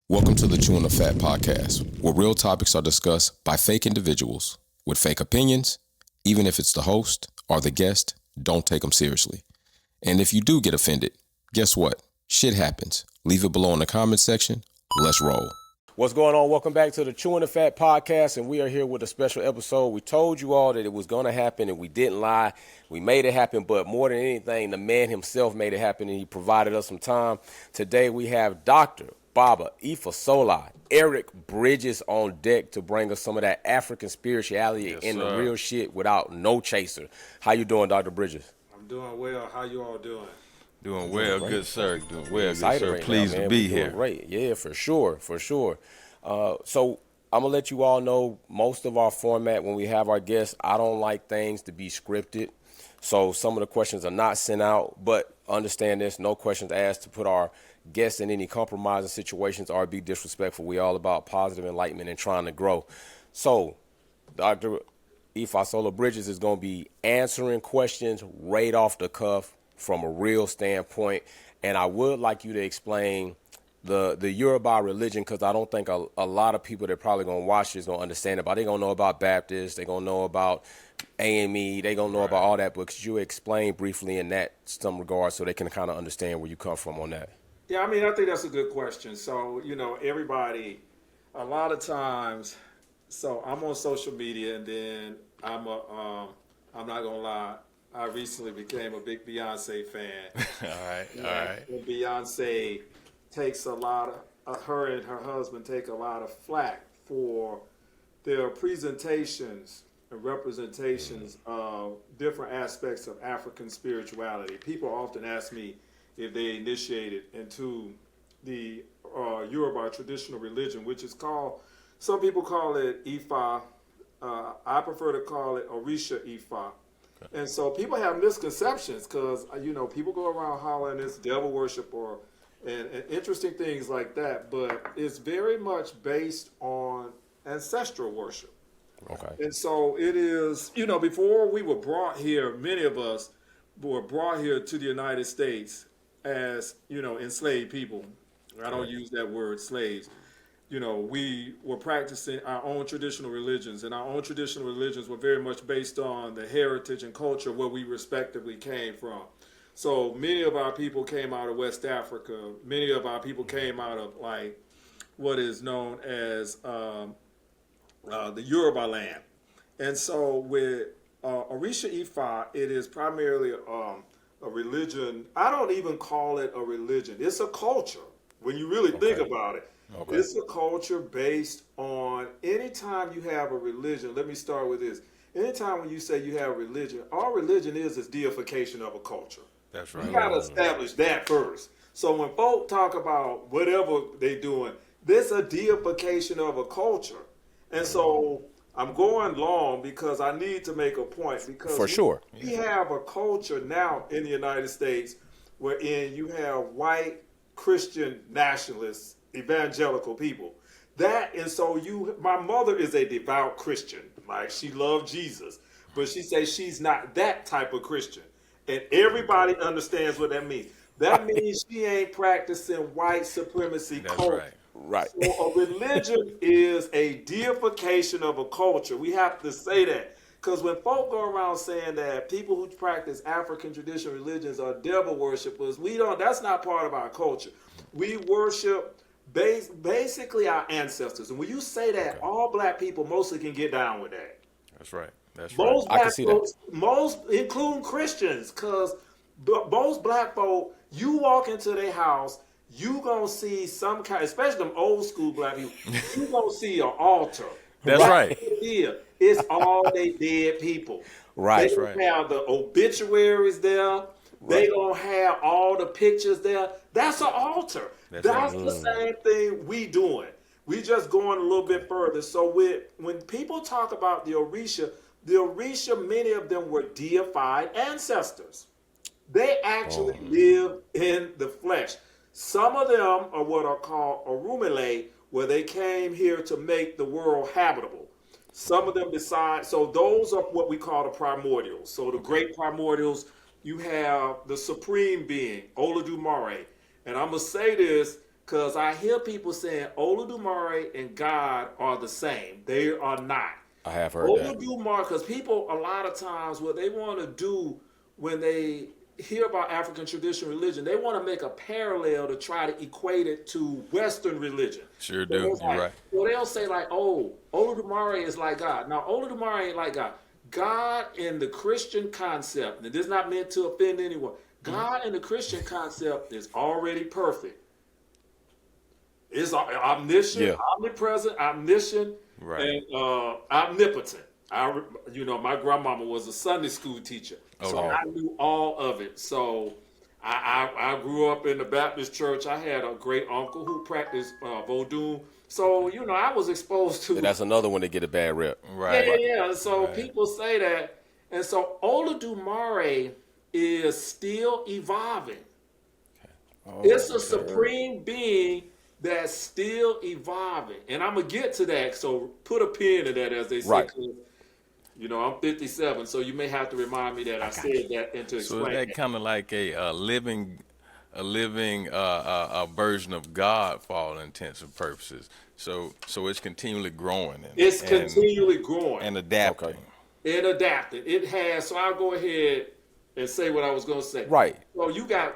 Welcome to the Chewn podcast, where real topics are discussed by fake individuals with fake opinions. Even if it's the host or the guest, don't take them seriously. And if you do get offended, guess what? Shit happens. Leave it below in the comment section. Let's roll. What's going on? Welcome back to the Chewing the Fat podcast, and we are here with a special episode. We told you all that it was going to happen, and we didn't lie. We made it happen, but more than anything, the man himself made it happen, and he provided us some time. Today, we have Dr. Baba Ifa Eric Bridges on deck to bring us some of that African spirituality and the real shit without no chaser. How you doing, Dr. Bridges? I'm doing well. How you all doing? Doing well, good sir. Doing well, good Excited sir. right Pleased now, man. to be We're doing here. great. Yeah, for sure. So I'm gonna let you all know most of our format when we have our guests. I don't like things to be scripted, so some of the questions are not sent out. But understand this: no questions asked to put our guests in any compromising situations or be disrespectful. We all about positive enlightenment and trying to grow. So, Dr. Ifa Bridges is gonna be answering questions right off the cuff from a real standpoint. And I would like you to explain the Yoruba religion, because I don't think a lot of people that probably going to watch this going to understand it. But they're going to know about Baptists. They're going to know about AME. They're going to know about all that. But could you explain briefly in that some regard so they can kind of understand where you come from on that? Yeah, I mean, I think that's a good question. So, everybody, a lot of times, so I'm on social media, and then I'm not gonna lie, I recently became a big Beyonce fan. All right. And Beyonce takes a lot of, her and her husband take a lot of flack for their presentations and representations of different aspects of African spirituality. People often ask me if they initiated into the Yoruba traditional religion, which is called, some people call it Ifa. I prefer to call it Orisha Ifa. Okay. And so people have misconceptions because, people go around hollering it's devil worship and interesting things like that, but it's very much based on ancestral worship. Okay. And so it is, before we were brought here, many of us were brought here to the United States as, enslaved people. I don't use that word slaves. We were practicing our own traditional religions, and our own traditional religions were very much based on the heritage and culture where we respectively came from. So many of our people came out of West Africa. Many of our people came out of like what is known as the Yoruba land. And so with Orisha Ifa, it is primarily a religion. I don't even call it a religion. It's a culture. When you really think about it, it's a culture based on, anytime you have a religion, let me start with this. Anytime when you say you have religion, all religion is deification of a culture. That's right. You got to establish that first. So when folk talk about whatever they're doing, this is a deification of a culture. And so I'm going long because I need to make a point. Because For sure. We have a culture now in the United States wherein you have white Christian nationalists, evangelical people. My mother is a devout Christian. Like, she loved Jesus, but she says she's not that type of Christian. And everybody understands what that means. That means she ain't practicing white supremacy culture. Right. So a religion is a deification of a culture. We have to say that. Because when folk go around saying that people who practice African traditional religions are devil worshippers, that's not part of our culture. We worship basically our ancestors. And when you say that, all black people mostly can get down with that. That's right. Most I can see that. Most, including Christians, because most black folk, you walk into their house, you gonna see some kind, especially them old school black people, you gonna see an altar. That's right. It's all they dead people. Right. They gonna have the obituaries there. They gonna have all the pictures there. That's an altar. That's the same thing we doing. We just going a little bit further. So when people talk about the Orisha, many of them were deified ancestors. They actually live in the flesh. Some of them are what are called Orumile, where they came here to make the world habitable. Some of them so those are what we call the primordials. So the great primordials, you have the supreme being, Olodumare. And I'm going to say this, because I hear people saying Olodumare and God are the same. They are not. I have heard that. Olodumare, because people a lot of times what they want to do when they hear about African traditional religion, they want to make a parallel to try to equate it to Western religion. Sure So do. it's You're like, right. well, they'll say like, oh, Olodumare is like God. Now, Olodumare ain't like God. God in the Christian concept, and this is not meant to offend anyone. God in the Christian concept is already perfect. It's omniscient, Yeah. omnipresent, omniscient, Right. and omnipotent. My grandmama was a Sunday school teacher, so Okay. I knew all of it. So I grew up in the Baptist church. I had a great uncle who practiced voodoo. So I was exposed to. Yeah, that's another one that get a bad rep. Yeah, Right. yeah. So Right. people say that, and so Olodumare is still evolving. It's a supreme being that's still evolving, and I'm gonna get to that. So put a pin in that, as they say. Right. 'Cause, I'm 57, so you may have to remind me that I said that and to So is explain that that. kind of like a living a version of God for all intents and purposes? So it's continually growing It's continually growing and adapting. Okay. and adapting. It has. So I'll go ahead and say what I was gonna say. Right. So you got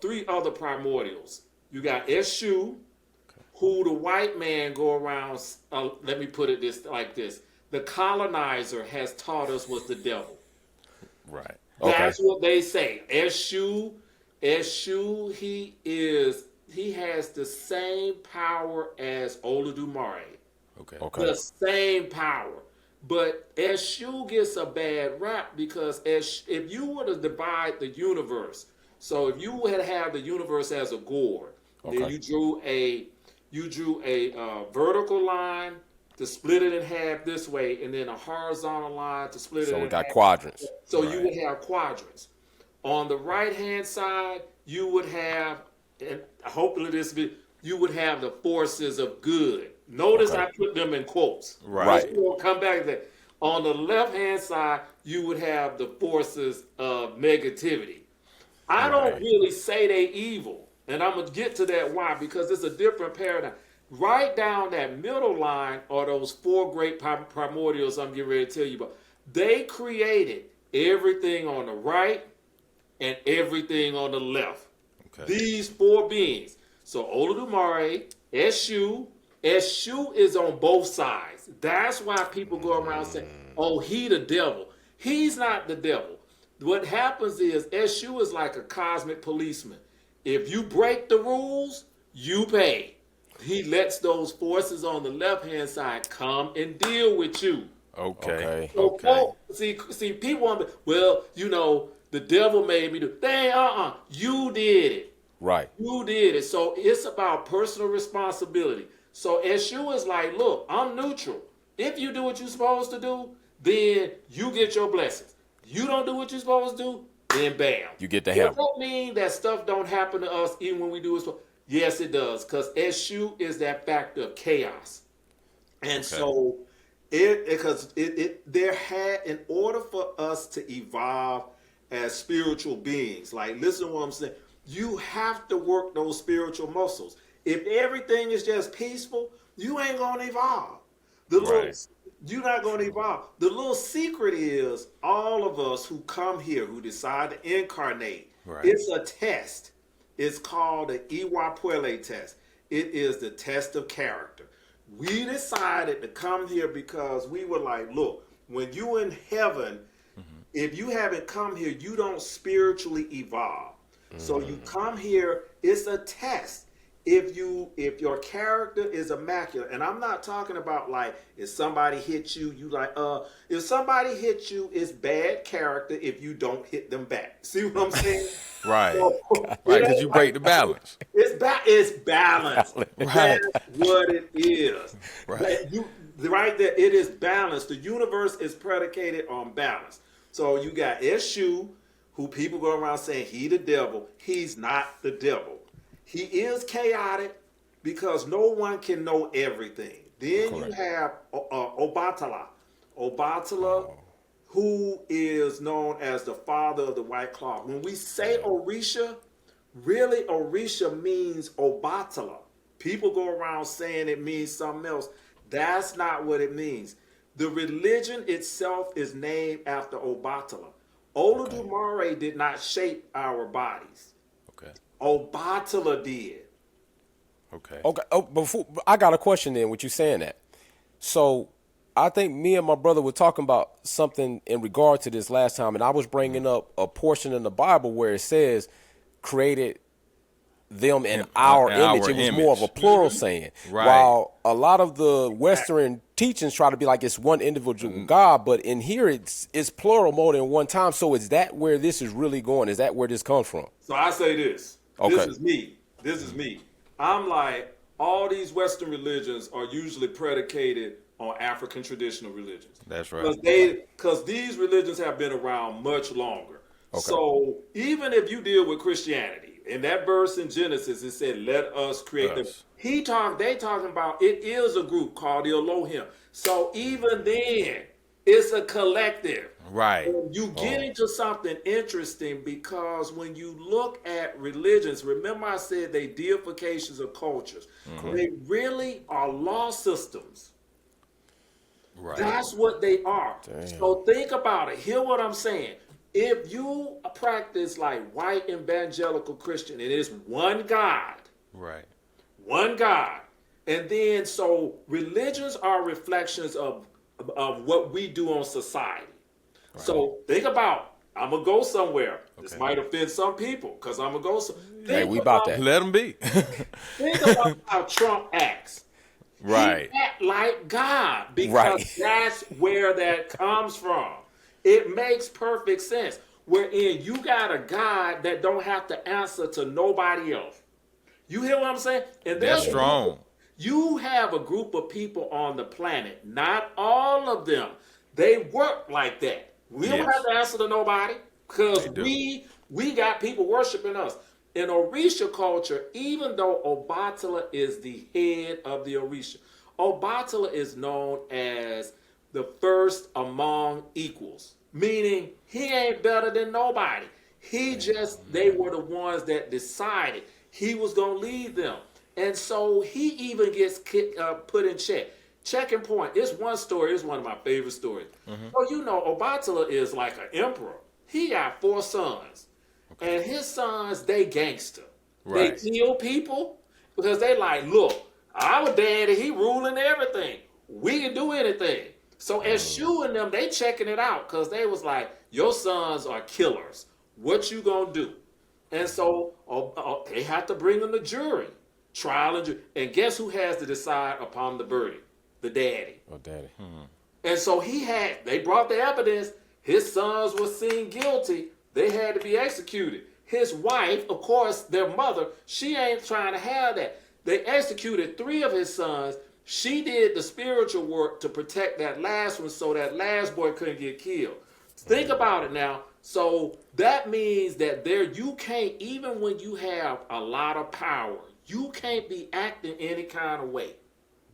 three other primordials. You got Eshu, who the white man go around. Let me put it like this: the colonizer has taught us was the devil. Right. Okay. That's what they say. Eshu, he has the same power as Olodumare. Okay. Okay. The same power. But Eshu gets a bad rap because if you were to divide the universe, so if you had have the universe as a gourd, then Okay. you drew a vertical line to split it in half this way, and then a horizontal line to split it So in we got half. quadrants. So you Right. would have quadrants. On the right hand side, you would have, and hopefully you would have the forces of good. Notice Okay. I put them in quotes. Right. We'll come back to that. On the left hand side, you would have the forces of negativity. I don't Right. really say they evil, and I'm gonna get to that why, because it's a different paradigm. Right down that middle line are those four great primordials I'm getting ready to tell you about. They created everything on the right and everything on the left. Okay. These four beings. So Olodumare, Eshu is on both sides. That's why people go around saying, "Oh, he the devil." He's not the devil. What happens is Eshu is like a cosmic policeman. If you break the rules, you pay. He lets those forces on the left hand side come and deal with you. Okay. Okay. So, Okay. see, people want to, well, the devil made me do. You did it. Right. You did it. So it's about personal responsibility. So Eshu is like, look, I'm neutral. If you do what you're supposed to do, then you get your blessings. You don't do what you're supposed to do, then bam. You get the Does hammer. that mean that stuff don't happen to us even when we do it? Yes, it does. Because Eshu is that factor of chaos. And so in order for us to evolve as spiritual beings, like listen to what I'm saying, you have to work those spiritual muscles. If everything is just peaceful, you ain't gonna evolve. You're not gonna evolve. The little secret is all of us who come here, who decide to incarnate, Right. it's a test. It's called the Iwapuele test. It is the test of character. We decided to come here because we were like, look, when you in heaven, if you haven't come here, you don't spiritually evolve. So you come here, it's a test. If your character is immaculate, and I'm not talking about like if somebody hits you, if somebody hits you, it's bad character if you don't hit them back. See what I'm saying? Right. So, Right. Because you break the balance. It's balance. Right. That's what it is. Right. Right there, it is balance. The universe is predicated on balance. So you got Eshu, who people go around saying he the devil. He's not the devil. He is chaotic because no one can know everything. Then you have Obatala. Obatala, who is known as the father of the white cloth. When we say Orisha, Really, Orisha means Obatala. People go around saying it means something else. That's not what it means. The religion itself is named after Obatala. Olodumare did not shape our bodies. Okay. Obatala did. Okay. Okay. Oh, before I got a question then with you saying that. So I think me and my brother were talking about something in regard to this last time, and I was bringing up a portion in the Bible where it says created them in our in our image. It was more of a image. plural saying. Right. While a lot of the Western teachings try to be like it's one individual God, but in here it's plural more than one time. So is that where this is really going? Is that where this comes from? So I say this. Okay. This is me. This is me. I'm like, all these Western religions are usually predicated on African traditional religions. That's right. Because these religions have been around much longer. So even if you deal with Christianity, in that verse in Genesis, it said, "Let us create them." Us. They talking about it is a group called the Elohim. So even then, it's a collective. Right. And you get into something interesting because when you look at religions, remember I said they deifications of cultures. They really are law systems. Right. That's what they are. Damn. So think about it. Hear what I'm saying. If you practice like white evangelical Christian, and it's one God, Right. one God, and then so religions are reflections of what we do on society. So think about, I'm gonna go somewhere. This Okay. might offend some people because I'm gonna go. Hey, we about that. Let them be. Think about how Trump acts. Right. He act like God because Right. that's where that comes from. It makes perfect sense. Wherein you got a God that don't have to answer to nobody else. You hear what I'm saying? And That's there's strong. You have a group of people on the planet, not all of them. They work like that. We don't Yes. have to answer to nobody because They do. we got people worshiping us. In Orisha culture, even though Obatala is the head of the Orisha, Obatala is known as the first among equals, meaning he ain't better than nobody. They were the ones that decided he was going to lead them. And so he even gets put in check. Checking point. It's one story. It's one of my favorite stories. So you know, Obatala is like an emperor. He got 4 sons. And his sons, they gangster. Right. They kill people because they like, look, our daddy, he ruling everything. We can do anything. So as Chewn and them, they checking it out because they was like, your sons are killers. What you gonna do? And so they have to bring them to jury, trial and jury. And guess who has to decide upon the verdict? The daddy. Oh, daddy. And so they brought the evidence. His sons were seen guilty. They had to be executed. His wife, of course, their mother, she ain't trying to have that. They executed 3 of his sons. She did the spiritual work to protect that last one so that last boy couldn't get killed. Think about it now. So that means that you can't, even when you have a lot of power, you can't be acting any kind of way.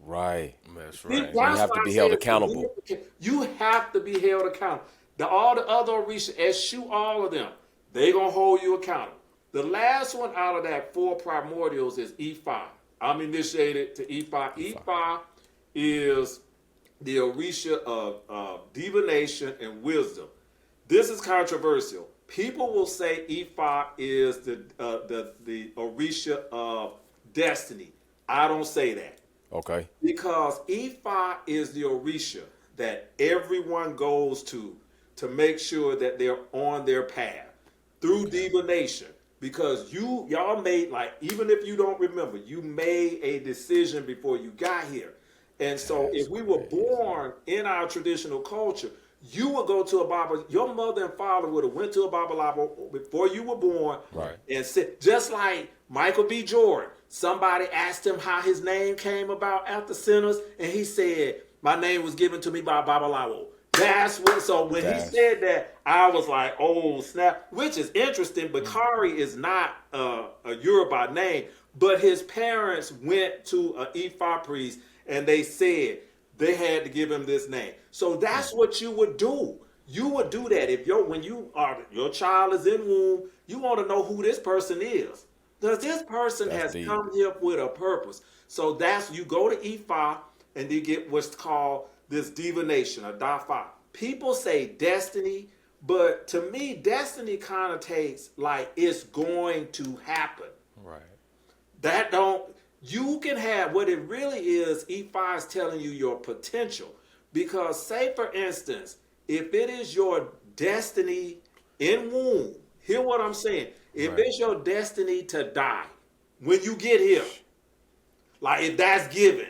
Right. That's See, right. You have why to I be say held it's accountable. significant. You have to be held accountable. All the other Orisha, eschew all of them. They gonna hold you accountable. The last one out of that 4 primordials is Ifa. I'm initiated to Ifa. Ifa is the Orisha of divination and wisdom. This is controversial. People will say Ifa is the Orisha of destiny. I don't say that. Okay. Because Ifa is the Orisha that everyone goes to make sure that they're on their path through divination. Because y'all made, like, even if you don't remember, you made a decision before you got here. And so if we were born in our traditional culture, you would go to a Baba, your mother and father would have went to a Babalabo before you were born. Right. And said, just like Michael B. Jordan, somebody asked him how his name came about after Sinners, and he said, my name was given to me by Babalawo. That's what, so when he said that, I was like, oh, snap, which is interesting. Bakari is not a Yoruba name, but his parents went to an Ifa priest and they said they had to give him this name. So that's what you would do. You would do that if your child is in womb, you want to know who this person is. Does this person That's has deep. come here with a purpose? So that's you go to Ifa and you get what's called this divination, a dafa. People say destiny, but to me, destiny connotates like it's going to happen. Right. That don't you can have what it really is. E5 is telling you your potential. Because say for instance, if it is your destiny in womb, hear what I'm saying. If Right. it's your destiny to die when you get here, like if that's given,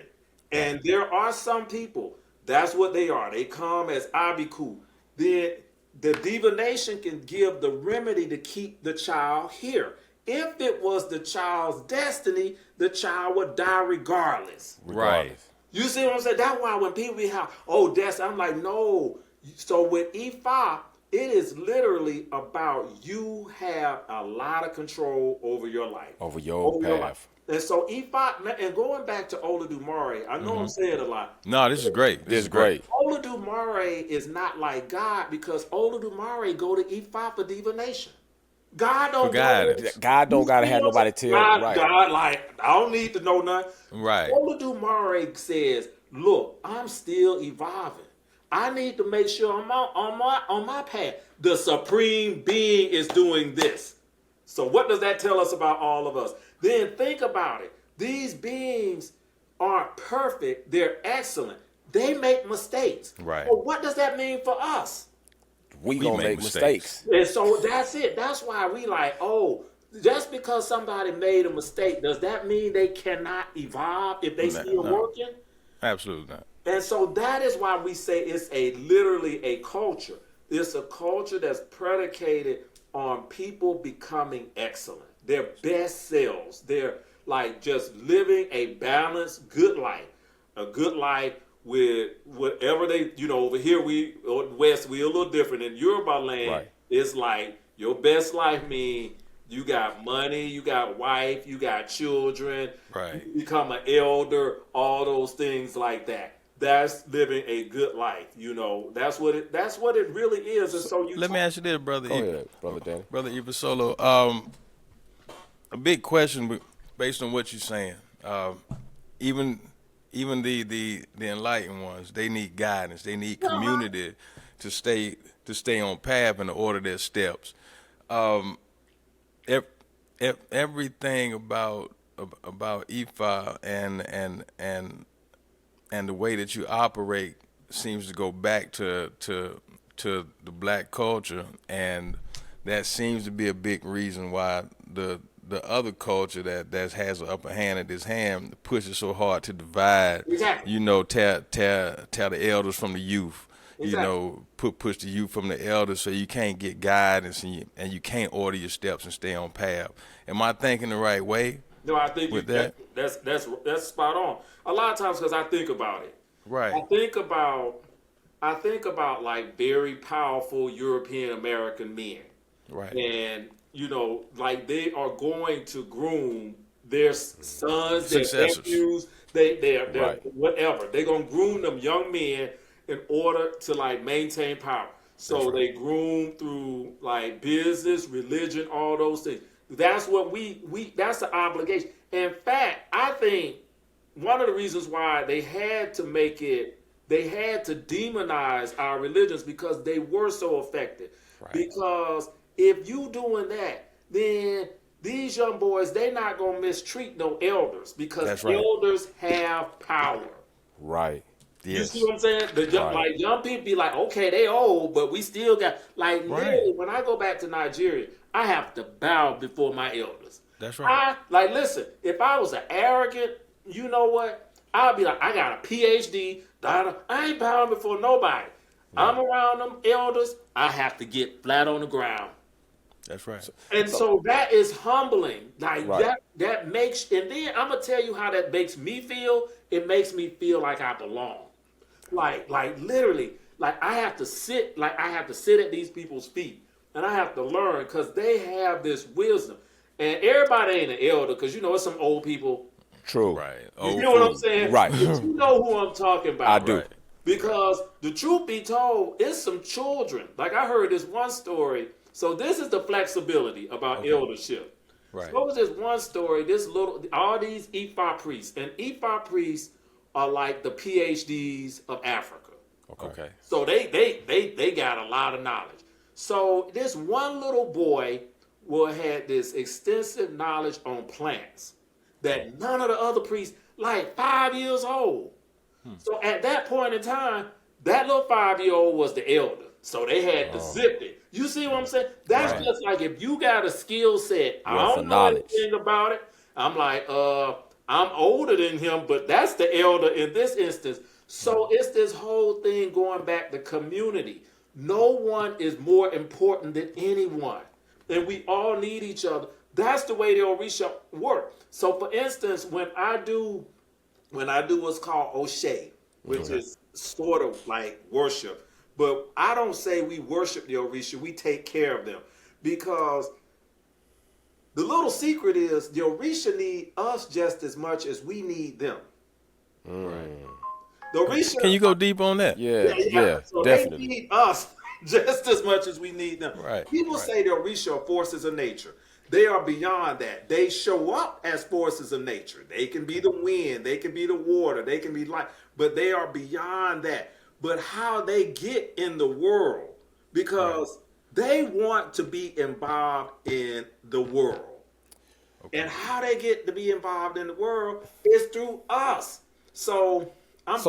and there are some people, that's what they are. They come as abiku. Then the divination can give the remedy to keep the child here. If it was the child's destiny, the child would die regardless. Right. You see what I'm saying? That's why when people be how, oh, destiny, I'm like, no. So with E5, it is literally about you have a lot of control over your life. Over your path. And so E5, and going back to Olodumare, I know I'm saying a lot. No, this is great. This is great. Olodumare is not like God because Olodumare go to E5 for divination. God don't For guidance. go- God don't You gotta see have what I'm nobody saying? tell. God, Right. God, like I don't need to know nothing. Right. Olodumare says, "Look, I'm still evolving. I need to make sure I'm on my path. The supreme being is doing this. So what does that tell us about all of us? Then think about it. These beings aren't perfect. They're excellent. They make mistakes. Right. But what does that mean for us? We We gonna make make mistakes. mistakes. And so that's it. That's why we like, oh, just because somebody made a mistake, does that mean they cannot evolve if they still no. working? Absolutely not. And so that is why we say it's literally a culture. It's a culture that's predicated on people becoming excellent, their best selves. They're like just living a balanced, good life, a good life with whatever they, over here West, we a little different. In Yoruba land, Right. it's like your best life mean you got money, you got wife, you got children, Right. you become an elder, all those things like that. That's living a good life, That's what it really is. And so Let me ask you this, brother. Go ahead, brother Danny. Brother Eva Solo. A big question based on what you're saying. Even the enlightened ones, they need guidance. They need community to stay on path and to order their steps. Everything about Ifa and the way that you operate seems to go back to the black culture, and that seems to be a big reason why the other culture that has an upper hand at this hand pushes so hard to divide. Exactly. Tear the elders from the youth. Exactly. Push the youth from the elders, so you can't get guidance and you can't order your steps and stay on path. Am I thinking the right way? No, I think With that's spot on. A lot of times, because I think about it, Right. I think about like very powerful European American men, Right. and like they are going to groom their sons, their Successors. nephews, they're Right. whatever. They're gonna groom them young men in order to like maintain power. So they groom through like business, religion, all those things. That's what we that's the obligation. In fact, I think one of the reasons why they had to demonize our religions because they were so affected. Right. Because if you doing that, then these young boys, they not gonna mistreat no elders because That's right. elders have power. Right. You Yes. see what I'm saying? Like young people be like, okay, they old, but we still got like literally, when I go back to Nigeria, I have to bow before my elders. That's right. Listen, if I was an arrogant, you know what? I'd be like, I got a PhD, I ain't bowing before nobody. I'm around them elders, I have to get flat on the ground. That's right. And so that is humbling. Like Right. that makes, and then I'm gonna tell you how that makes me feel. It makes me feel like I belong. Like literally, like I have to sit at these people's feet, and I have to learn because they have this wisdom. And everybody ain't an elder because it's some old people. True. Right. You Old know what I'm food. saying? Right. But you know who I'm talking about. I do. Right. Because the truth be told, it's some children. Like I heard this one story. So this is the flexibility about eldership. Right. So was this one story, all these Ifa priests, and Ifa priests are like the PhDs of Africa. Okay. So they got a lot of knowledge. So this one little boy had this extensive knowledge on plants that none of the other priests, like 5 years old. So at that point in time, that little 5-year-old was the elder. So they had to zip it. You see what I'm saying? That's just like if you got a skill set, I don't know anything about it. I'm like, I'm older than him, but that's the elder in this instance. So it's this whole thing going back to community. No one is more important than anyone. And we all need each other. That's the way the Orisha work. So for instance, when I do what's called Oshe, which is sort of like worship, but I don't say we worship the Orisha, we take care of them. Because the little secret is the Orisha need us just as much as we need them. Right. The Orisha, Can you go deep on that? Yeah, so definitely. they need us just as much as we need them. Right. People say the Orisha are forces of nature. They are beyond that. They show up as forces of nature. They can be the wind, they can be the water, they can be light, but they are beyond that. But how they get in the world, because they want to be involved in the world. And how they get to be involved in the world is through us. So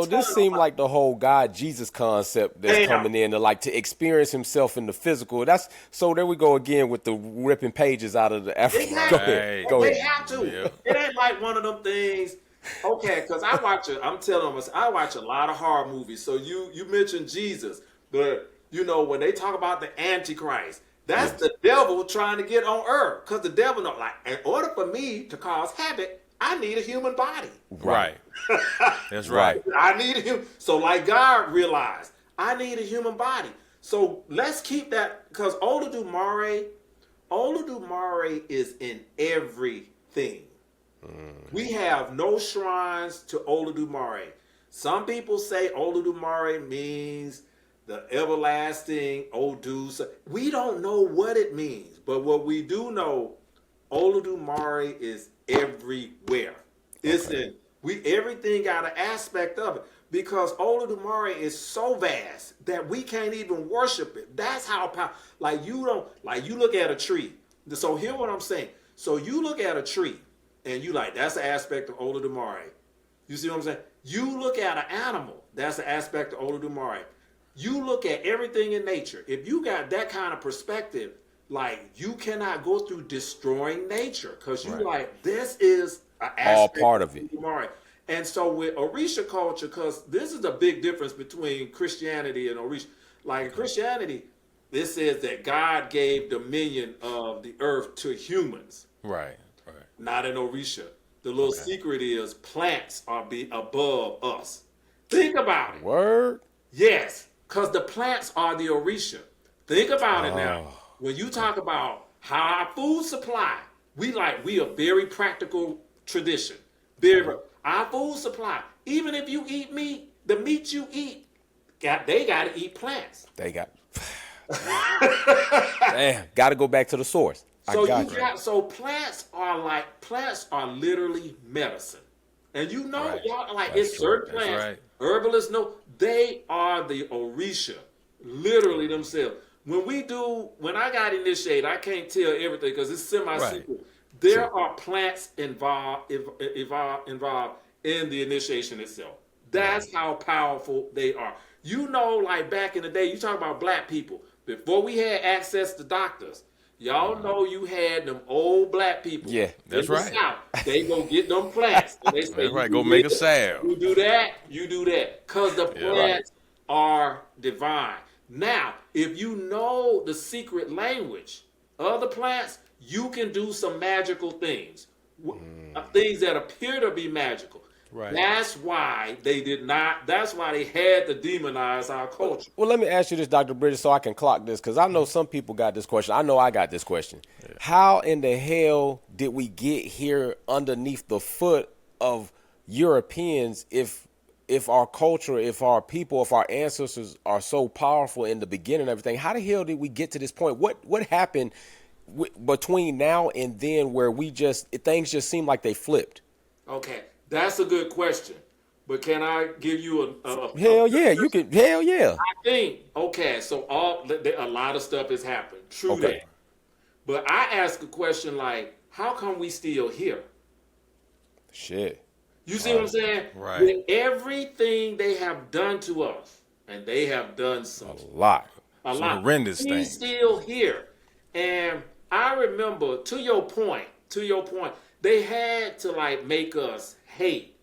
this seemed like the whole God Jesus concept that's coming in to experience himself in the physical. There we go again with the ripping pages out of the African. Exactly. Go ahead. They have to. Yeah. It ain't like one of them things. Okay, because I watch a lot of horror movies. So you mentioned Jesus, but when they talk about the Antichrist, that's the devil trying to get on earth. Because the devil know, in order for me to cause havoc, I need a human body. Right. That's right. I need a human. So like God realized, I need a human body. So let's keep that, because Olodumare is in everything. We have no shrines to Olodumare. Some people say Olodumare means the everlasting Odu. We don't know what it means, but what we do know, Olodumare is everywhere. It's in everything got an aspect of it, because Olodumare is so vast that we can't even worship it. That's how powerful. You look at a tree. So hear what I'm saying. So you look at a tree and you that's an aspect of Olodumare. You see what I'm saying? You look at an animal, that's an aspect of Olodumare. You look at everything in nature. If you got that kind of perspective, you cannot go through destroying nature, because this is an aspect all part of it. And so with Orisha culture, because this is a big difference between Christianity and Orisha. In Christianity, this says that God gave dominion of the earth to humans. Right. Not in Orisha. The little secret is plants are above us. Think about it. Word? Yes, because the plants are the Orisha. Think about it now. When you talk about how our food supply, we a very practical tradition. Our food supply, even if you eat meat, the meat you eat, they got to eat plants. They got. Damn, got to go back to the source. So plants are literally medicine. And y'all, it's certain plants. Herbalists know they are the Orisha, literally themselves. When I got initiated, I can't tell everything because it's semi-secret. Right. There are plants involved in the initiation itself. That's how powerful they are. Back in the day, you talk about black people. Before we had access to doctors, y'all know you had them old black people. Yeah, that's right. South. They go get them plants. And they say, that's right. Go make a salve. You do that. Because the plants are divine. Now, if you know the secret language of the plants, you can do some magical things. Things that appear to be magical. Right. That's why they had to demonize our culture. Well, let me ask you this, Dr. Bridges, so I can clock this, because I know some people got this question. I know I got this question. Yeah. How in the hell did we get here underneath the foot of Europeans if if our culture, if our people, if our ancestors are so powerful in the beginning and everything, how the hell did we get to this point? What happened between now and then where things just seem like they flipped? Okay, that's a good question. But can I give you Hell yeah, you could. Hell yeah. I think, okay, so a lot of stuff has happened. True Okay. that. But I ask a question like, how come we still here? Shit. You see what I'm saying? Right. With everything they have done to us, and they have done A lot. a Some lot. horrendous He's things. still here. And I remember, to your point, they had to like make us hate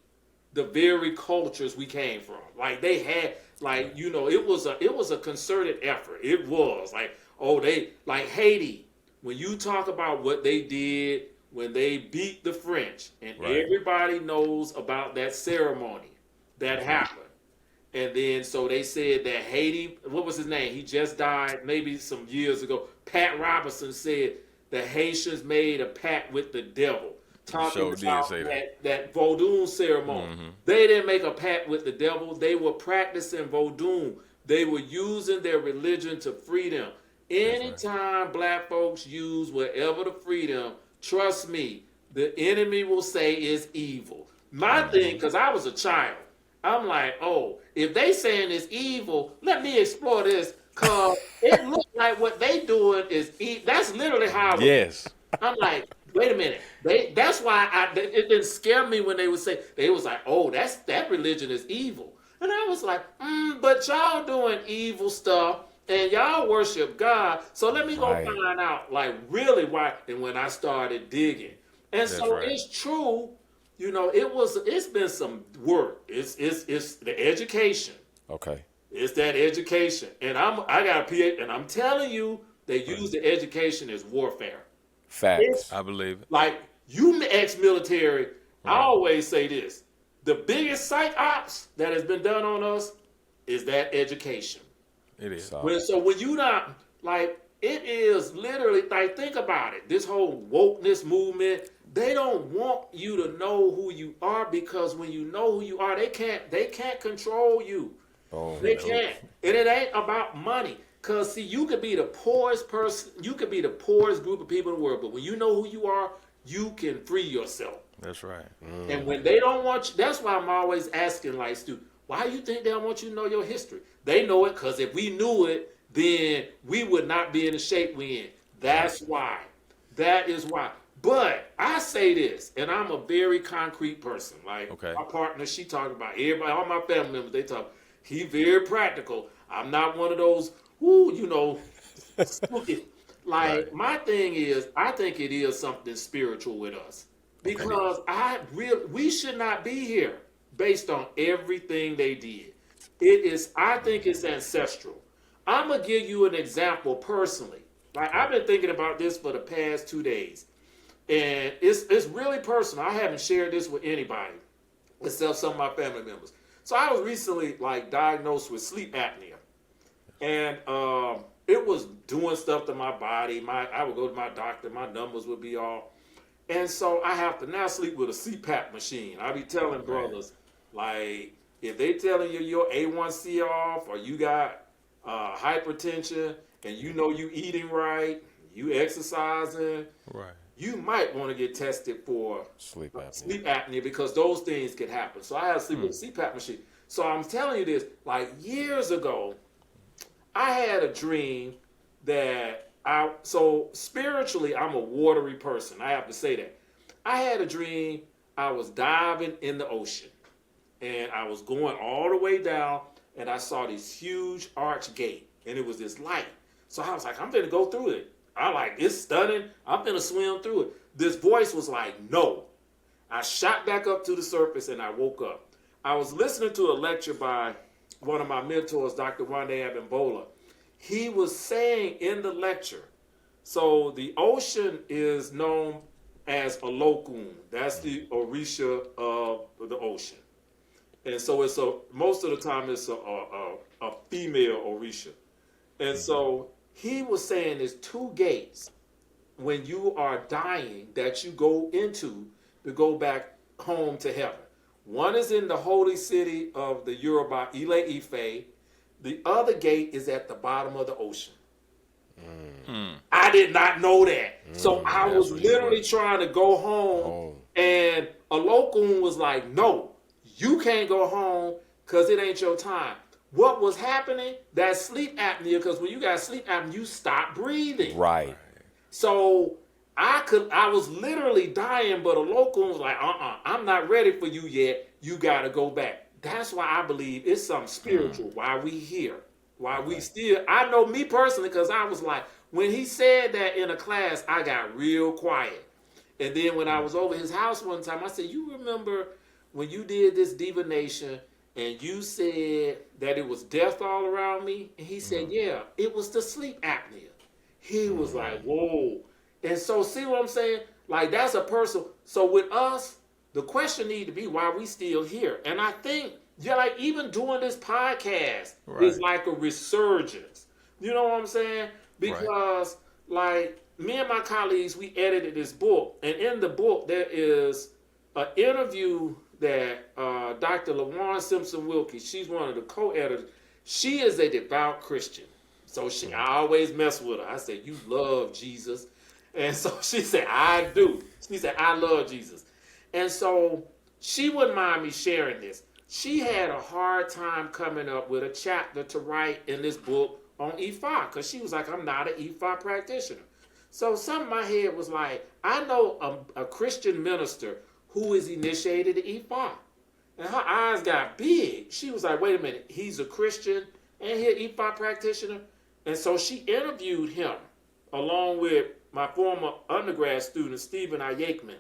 the very cultures we came from. Like they had, like, it was a concerted effort. It was like, oh, they like Haiti. When you talk about what they did when they beat the French, and Right. everybody knows about that ceremony that happened. And then so they said that Haiti, what was his name? He just died maybe some years ago. Pat Robertson said the Haitians made a pact with the devil. Talking Sure did about say that. that Vodun ceremony. They didn't make a pact with the devil. They were practicing Vodun. They were using their religion to free them. Anytime black folks use whatever to free them, trust me, the enemy will say is evil. My thing, because I was a child, I'm like, oh, if they saying it's evil, let me explore this, because it looks like what they doing is evil. That's literally how I was. Yes. I'm like, wait a minute. That's why it didn't scare me when they would say, they was like, oh, that religion is evil. And I was like, but y'all doing evil stuff and y'all worship God. So let me go Right. find out like really why. And when I started digging. And so right. it's true, it's been some work. It's the education. Okay. It's that education. And I got a PhD, and I'm telling you, they use the education as warfare. Facts. I believe it. Like you ex-military, I always say this: the biggest psych ops that has been done on us is that education. It is. So- When you not like, it is literally like, think about it. This whole wokeness movement, they don't want you to know who you are, because when you know who you are, they can't control you. Oh, They no. can't. And it ain't about money. Because, see, you could be the poorest person, you could be the poorest group of people in the world, but when you know who you are, you can free yourself. That's right. And when they don't want you, that's why I'm always asking, like, Stu, why you think they don't want you to know your history? They know it because if we knew it, then we would not be in the shape we in. That's why. That is why. But I say this, and I'm a very concrete person. Like, Okay. my partner, she talking about everybody, all my family members, they talk, he very practical. I'm not one of those, stupid. Like, Right. my thing is, I think it is something spiritual with us. Because we should not be here based on everything they did. I think it's ancestral. I'm going to give you an example personally. Like, I've been thinking about this for the past 2 days. And it's really personal. I haven't shared this with anybody except some of my family members. So I was recently like diagnosed with sleep apnea. And it was doing stuff to my body. I would go to my doctor, my numbers would be off. And so I have to now sleep with a CPAP machine. I be telling brothers, like, if they telling you your A1C off, or you got hypertension, and you know you eating right, you exercising, Right. you might want to get tested for Sleep apnea. sleep apnea, because those things can happen. So I had to sleep with a CPAP machine. So I'm telling you this, like years ago, I had a dream that so spiritually, I'm a watery person. I have to say that. I had a dream I was diving in the ocean, and I was going all the way down, and I saw this huge arch gate, and it was this light. So I was like, I'm gonna go through it. It's stunning. I'm gonna swim through it. This voice was like, no. I shot back up to the surface, and I woke up. I was listening to a lecture by one of my mentors, Dr. Wande Abimbola. He was saying in the lecture, so the ocean is known as a locum. That's the orisha of the ocean. And so most of the time it's a female orisha. And so he was saying there's 2 gates when you are dying that you go into to go back home to heaven. One is in the holy city of the Yoruba, Ile Ife. The other gate is at the bottom of the ocean. I did not know that. So I was literally trying to go home, and a local was like, no, you can't go home because it ain't your time. What was happening? That sleep apnea, because when you got sleep apnea, you stop breathing. Right. So I was literally dying, but a local was like, I'm not ready for you yet. You gotta go back. That's why I believe it's something spiritual. Why we here? Why we still? I know me personally, because I was like, when he said that in a class, I got real quiet. And then when I was over his house one time, I said, you remember when you did this divination and you said that it was death all around me? And he said, yeah, it was the sleep apnea. He was like, whoa. And so, see what I'm saying? Like, that's a person. So with us, the question need to be why we still here. And I think, yeah, like even doing this podcast is like a resurgence. You know what I'm saying? Because like me and my colleagues, we edited this book. And in the book, there is an interview that Dr. LaWarn Simpson Wilkie, she's one of the co-editors. She is a devout Christian. So I always mess with her. I said, you love Jesus. And so she said, I do. She said, I love Jesus. And so she wouldn't mind me sharing this. She had a hard time coming up with a chapter to write in this book on Ifa, because she was like, I'm not an Ifa practitioner. So something in my head was like, I know a Christian minister who is initiated to Ifa. And her eyes got big. She was like, wait a minute, he's a Christian and he's an Ifa practitioner? And so she interviewed him along with my former undergrad student, Stephen Ayekman.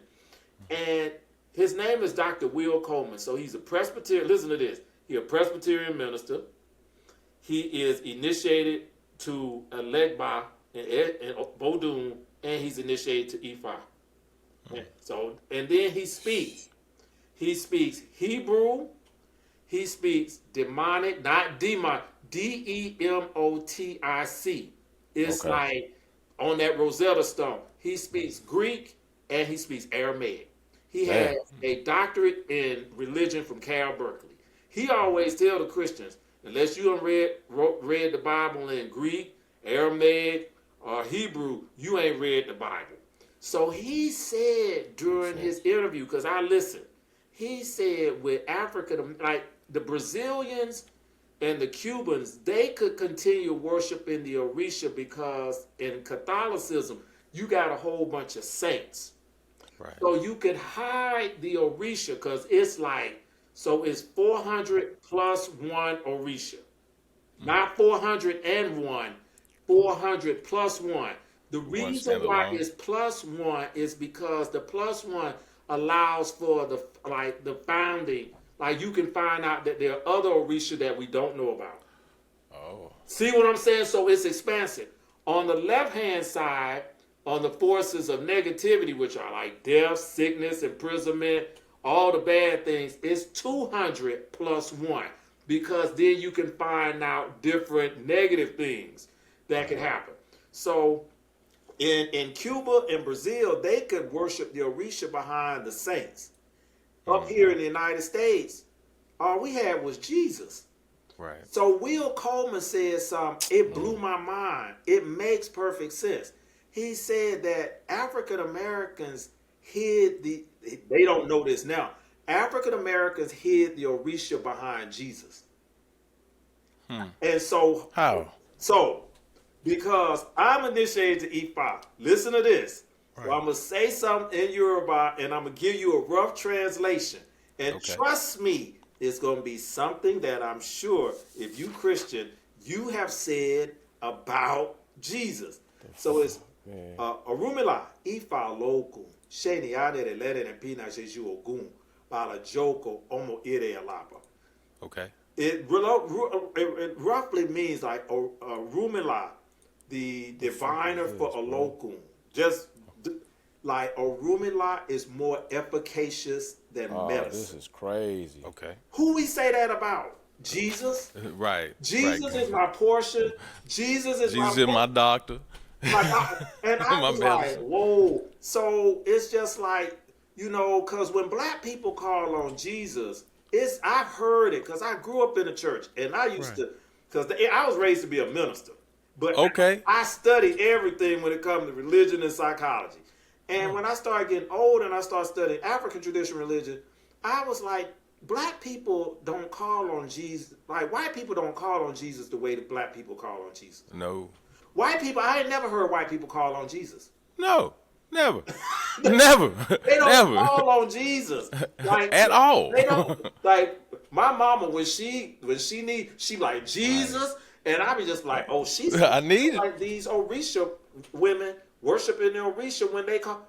And his name is Dr. Will Coleman. So he's a Presbyterian. Listen to this. He's a Presbyterian minister. He is initiated to Elegba and Bodun, and he's initiated to Ifa. And then he speaks. He speaks Hebrew. He speaks demonic, not demon, Demotic. It's like on that Rosetta Stone. He speaks Greek and he speaks Aramaic. He has a doctorate in religion from Cal Berkeley. He always tell the Christians, unless you read the Bible in Greek, Aramaic, or Hebrew, you ain't read the Bible. So he said during his interview, because I listened, he said with Africa, like the Brazilians and the Cubans, they could continue worshiping the Orisha because in Catholicism, you got a whole bunch of saints. Right. So you could hide the Orisha because it's like, so it's 400 plus one Orisha. Not 401, 400 plus one. The reason why it's plus one is because the plus one allows for the founding. Like you can find out that there are other Orisha that we don't know about. Oh. See what I'm saying? So it's expansive. On the left-hand side, on the forces of negativity, which are like death, sickness, imprisonment, all the bad things, it's 200 plus one. Because then you can find out different negative things that can happen. So in Cuba and Brazil, they could worship the Orisha behind the saints. Up here in the United States, all we had was Jesus. Right. So Will Coleman said something, it blew my mind. It makes perfect sense. He said that African Americans they don't know this now, African Americans hid the Orisha behind Jesus. And so, how? So, because I'm initiated to Ifa, listen to this. Right. So I'm going to say something in Yoruba and I'm going to give you a rough translation. And trust me, it's going to be something that I'm sure if you Christian, you have said about Jesus. So it's Arumila, Ifa local, Sheni Ade Lede and Pina Jeju Ogun, Bala Joko, Omo Ire Alaba. Okay. It roughly means like Rumila, the diviner for Olokun. Just like Orumila is more efficacious than medicine. This is crazy. Okay. Who we say that about? Jesus? Right. Jesus is my portion. Jesus is my doctor. And I was like, whoa. So it's just like, because when black people call on Jesus, I've heard it because I grew up in the church and I used to, because I was raised to be a minister, but Okay. I study everything when it comes to religion and psychology. And when I started getting old and I started studying African traditional religion, I was like, black people don't call on Jesus. Like, white people don't call on Jesus the way that black people call on Jesus. No. White people, I ain't never heard white people call on Jesus. No. Never. Never. They don't Never. call on Jesus like At all. They don't like my mama when she need she like Jesus, and I be just like, oh, she's I need it. like these Orisha women worshiping the Orisha when they call.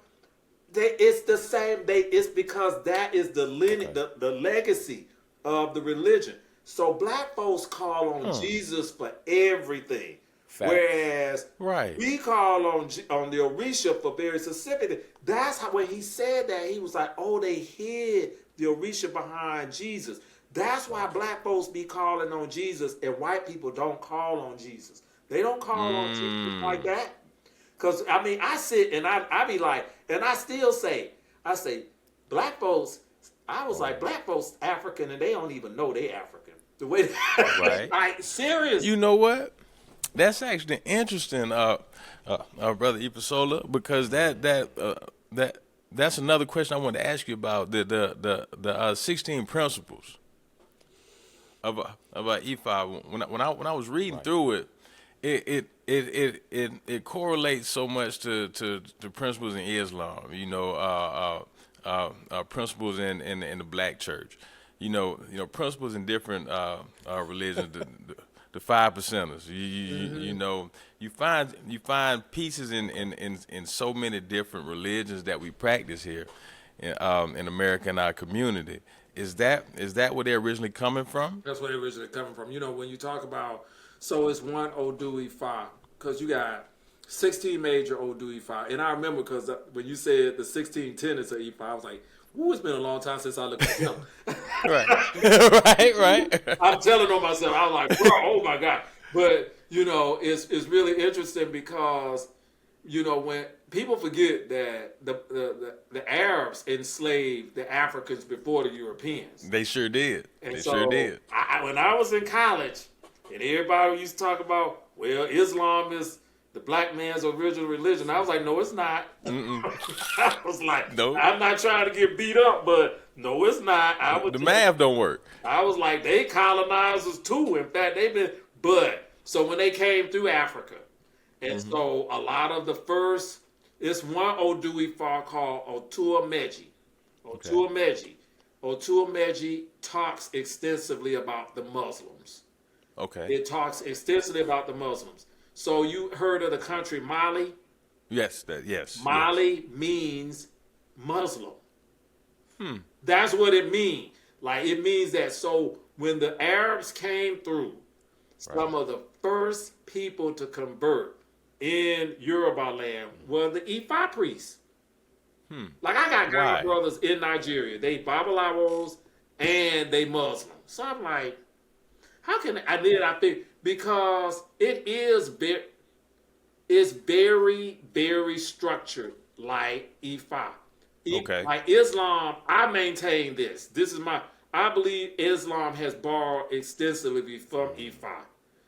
It's the same. It's because that is the lineage, the legacy of the religion. So black folks call on Jesus for everything. Fact. Whereas Right. we call on the Orisha for very specific. That's how when he said that, he was like, oh, they hid the Orisha behind Jesus. That's why black folks be calling on Jesus and white people don't call on Jesus. They don't call on Jesus like that. Because, I mean, I sit and I be like, and I still say, black folks, I was like, black folks African and they don't even know they African. The way, Right. like, serious. You know what? That's actually interesting, brother Ipasola, because that's another question I wanted to ask you about the 16 principles of E5. When I was reading through it, it correlates so much to principles in Islam. Principles in the black church. Principles in different religions. The 5%ers. You find pieces in so many different religions that we practice here in America and our community. Is that where they're originally coming from? That's where they're originally coming from. When you talk about, so it's one Odu Ifa, because you got 16 major Odu Ifa. And I remember because when you said the 16 tenets of Ifa, I was like, ooh, it's been a long time since I looked at them. Right. right. I'm telling on myself, I was like, bro, oh my God. But, it's really interesting because, when people forget that the Arabs enslaved the Africans before the Europeans. They sure did. And They so sure did. when I was in college, and everybody used to talk about, well, Islam is the black man's original religion. I was like, no, it's not. I was like, Nope. I'm not trying to get beat up, but no, it's not. The math don't work. I was like, they colonizers too. In fact, so when they came through Africa, and so a lot of the first, it's one Odu Ifa called Otua Meji. Otua Meji. Otua Meji talks extensively about the Muslims. Okay. It talks extensively about the Muslims. So you heard of the country Mali? Yes. Mali means Muslim. That's what it means. Like, it means that, so when the Arabs came through, some of the first people to convert in Yoruba land were the Ifa priests. Like, I got Ghana brothers in Nigeria. They Babalawos and they Muslim. So I'm like, how can I did I think, because it's very, very structured like Ifa. Okay. Like Islam, I maintain this. I believe Islam has borrowed extensively from Ifa.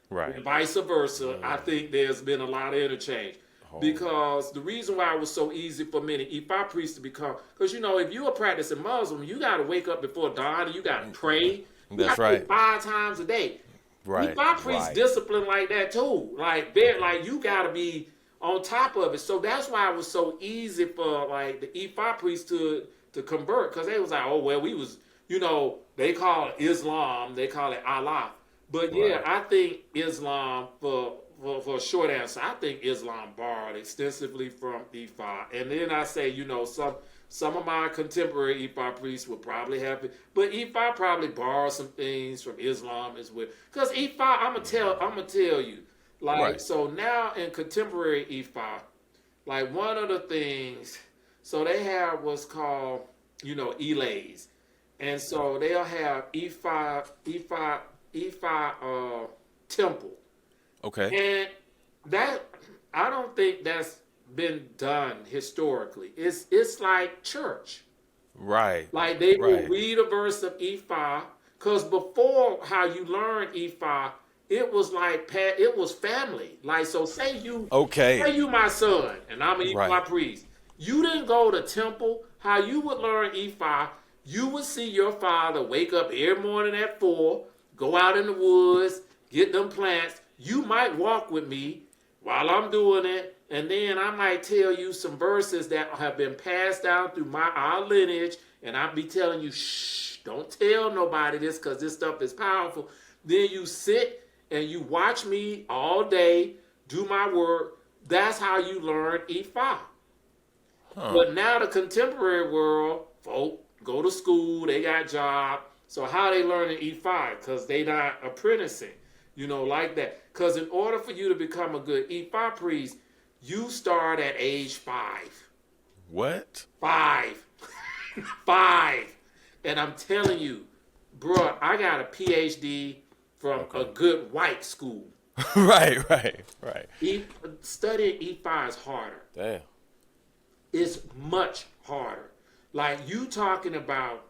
Right. And vice versa. I think there's been a lot of interchange. Because the reason why it was so easy for many Ifa priests to become, because if you're a practicing Muslim, you got to wake up before dawn and you got to pray. You That's gotta right. pray 5 times a day. Right. Ifa priests discipline like that too. Like you got to be on top of it. So that's why it was so easy for like the Ifa priests to convert, because they was like, oh well, we was they call it Islam, they call it Allah. But yeah, I think Islam for a short answer, I think Islam borrowed extensively from Ifa. And then I say, some of my contemporary Ifa priests would probably have it, but Ifa probably borrowed some things from Islam as well. Because Ifa, I'm gonna tell you, like, so now in contemporary Ifa, like one of the things, so they have what's called, Elays. And so they'll have Ifa temple. Okay. And that, I don't think that's been done historically. It's like church. Right. Like they will Right. read a verse of Ephah, because before how you learn Ephah, it was like it was family. Like so, Okay. say you my son, and I'm an Ephah Right. priest. You didn't go to temple. How you would learn Ephah? You would see your father wake up every morning at 4, go out in the woods, get them plants. You might walk with me while I'm doing it, and then I might tell you some verses that have been passed down through our lineage, and I'll be telling you, shh, don't tell nobody this because this stuff is powerful. Then you sit and you watch me all day do my work. That's how you learn Ephah. Huh. But now the contemporary world, folk go to school, they got job. So how they learning E5? Because they not apprenticing, like that. Because in order for you to become a good E5 priest, you start at age 5. What? 5. 5. And I'm telling you, bro, I got a PhD from a good white school. Right. Right. Right. Studying E5 is harder. Damn. It's much harder. Like you talking about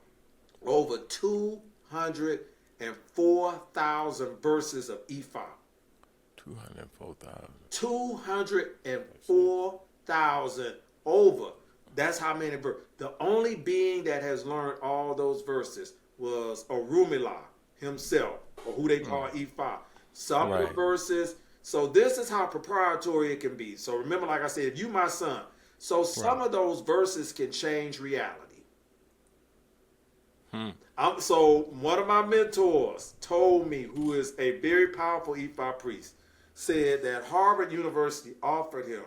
over 204,000 verses of Ephah. 204,000. 204,000 over. That's how many verses. The only being that has learned all those verses was Orumila himself, or who they call Ephah. Some of the Right. verses. So this is how proprietary it can be. So remember, like I said, if you my son, so some of those verses can change reality. So one of my mentors told me, who is a very powerful Ephah priest, said that Harvard University offered him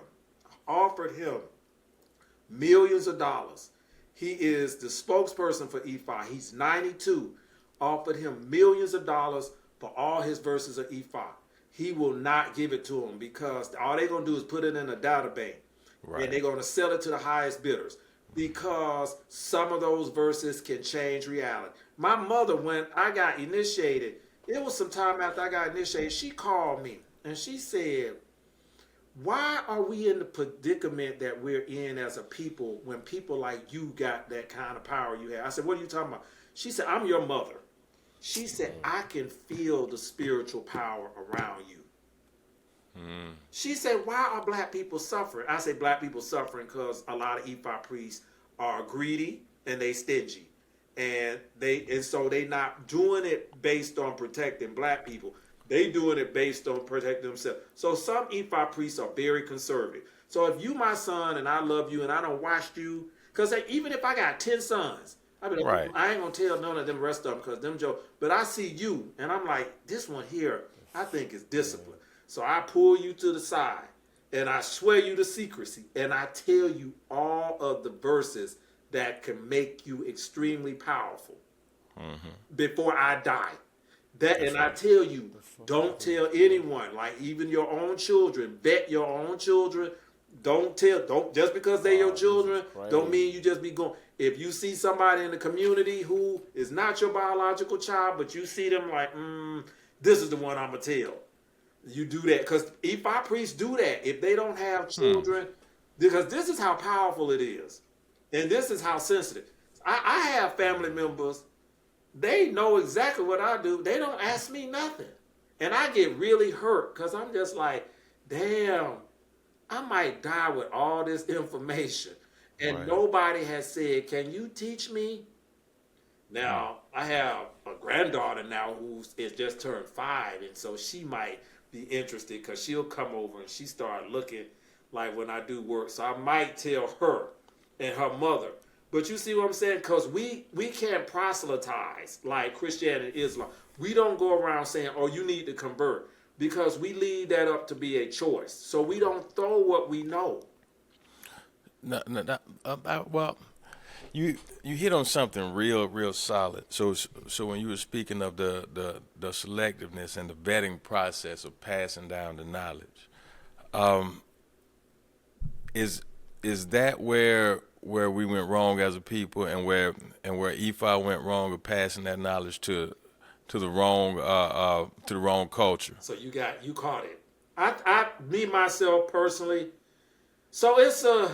millions of dollars. He is the spokesperson for Ephah. He's 92. Offered him millions of dollars for all his verses of Ephah. He will not give it to him because all they're going to do is put it in a database. Right. And they're going to sell it to the highest bidders because some of those verses can change reality. My mother, when I got initiated, it was some time after I got initiated, she called me and she said, why are we in the predicament that we're in as a people when people like you got that kind of power you have? I said, what are you talking about? She said, I'm your mother. She said, I can feel the spiritual power around you. She said, why are black people suffering? I say black people suffering because a lot of Ephah priests are greedy and they stingy. And so they not doing it based on protecting black people. They doing it based on protecting themselves. So some Ephah priests are very conservative. So if you my son and I love you and I don't watch you, because even if I got 10 sons, I mean, Right. I ain't gonna tell none of them rest of them because them Joe. But I see you and I'm like, this one here, I think is discipline. So I pull you to the side and I swear you to secrecy and I tell you all of the verses that can make you extremely powerful before I die. I tell you, don't tell anyone, like even your own children. Vet your own children. Don't just because they're your children, don't mean you just be going. If you see somebody in the community who is not your biological child, but you see them like, this is the one I'm gonna tell. You do that because Ephah priests do that if they don't have children, because this is how powerful it is, and this is how sensitive. I have family members. They know exactly what I do. They don't ask me nothing, and I get really hurt because I'm just like, damn, I might die with all this information, and nobody has said, "Can you teach me?" Now I have a granddaughter now who is just turned 5, and so she might be interested because she'll come over and she start looking like when I do work. So I might tell her and her mother. But you see what I'm saying? Because we can't proselytize like Christianity and Islam. We don't go around saying, oh, you need to convert, because we leave that up to be a choice. So we don't throw what we know. No, well, you hit on something real solid. So when you were speaking of the selectiveness and the vetting process of passing down the knowledge, is that where we went wrong as a people, and where Ephah went wrong of passing that knowledge to the wrong culture? So you caught it. Me myself personally. So it's a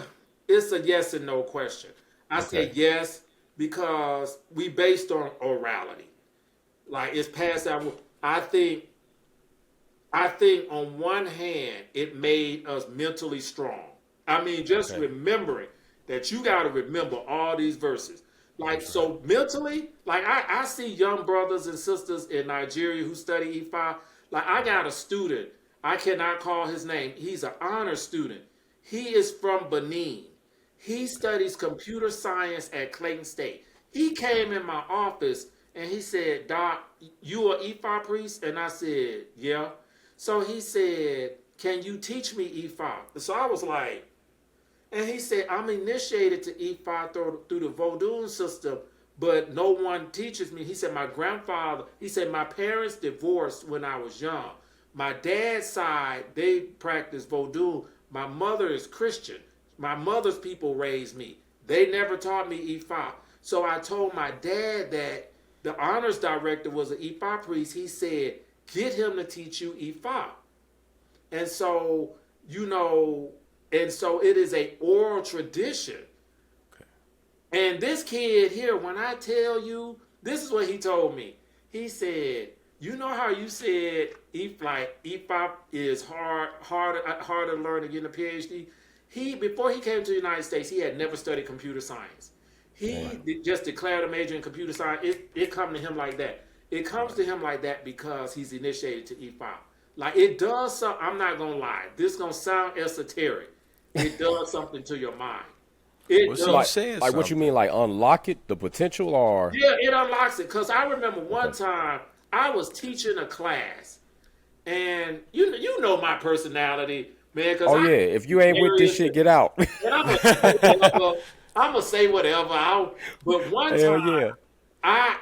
yes and no question. I say yes because we based on orality. Like it's passed down. I think I think on one hand, it made us mentally strong. I mean, just Okay. remembering that you got to remember all these verses. Like, That's right. so mentally, like I see young brothers and sisters in Nigeria who study E5. Like, I got a student, I cannot call his name. He's an honor student. He is from Benin. He studies computer science at Clayton State. He came in my office and he said, Doc, you are E5 priest? And I said, yeah. So he said, can you teach me E5? So I was like, and he said, I'm initiated to E5 through the Vodun system, but no one teaches me. He said, my grandfather, he said, my parents divorced when I was young. My dad's side, they practice Vodun. My mother is Christian. My mother's people raised me. They never taught me E5. So I told my dad that the honors director was an E5 priest. He said, get him to teach you E5. And so, you know, and so it is a oral tradition. Okay. And this kid here, when I tell you, this is what he told me. He said, you know how you said E5 is harder to learn to get a PhD? Before he came to the United States, he had never studied computer science. Just declared a major in computer science. It come to him like that. It comes to him like that because he's initiated to E5. Like it does something. I'm not gonna lie. This gonna sound esoteric. It does something to your mind. It Well, does. see, you Like, said like what you mean, something. like unlock it, the potential, or Yeah, it unlocks it. Cause I remember one okay. time I was teaching a class, and you know my personality, man. Cause Oh I yeah, if you ain't with this serious shit, get out. and I'm gonna say whatever. I'm gonna say whatever. But one Hell time yeah. I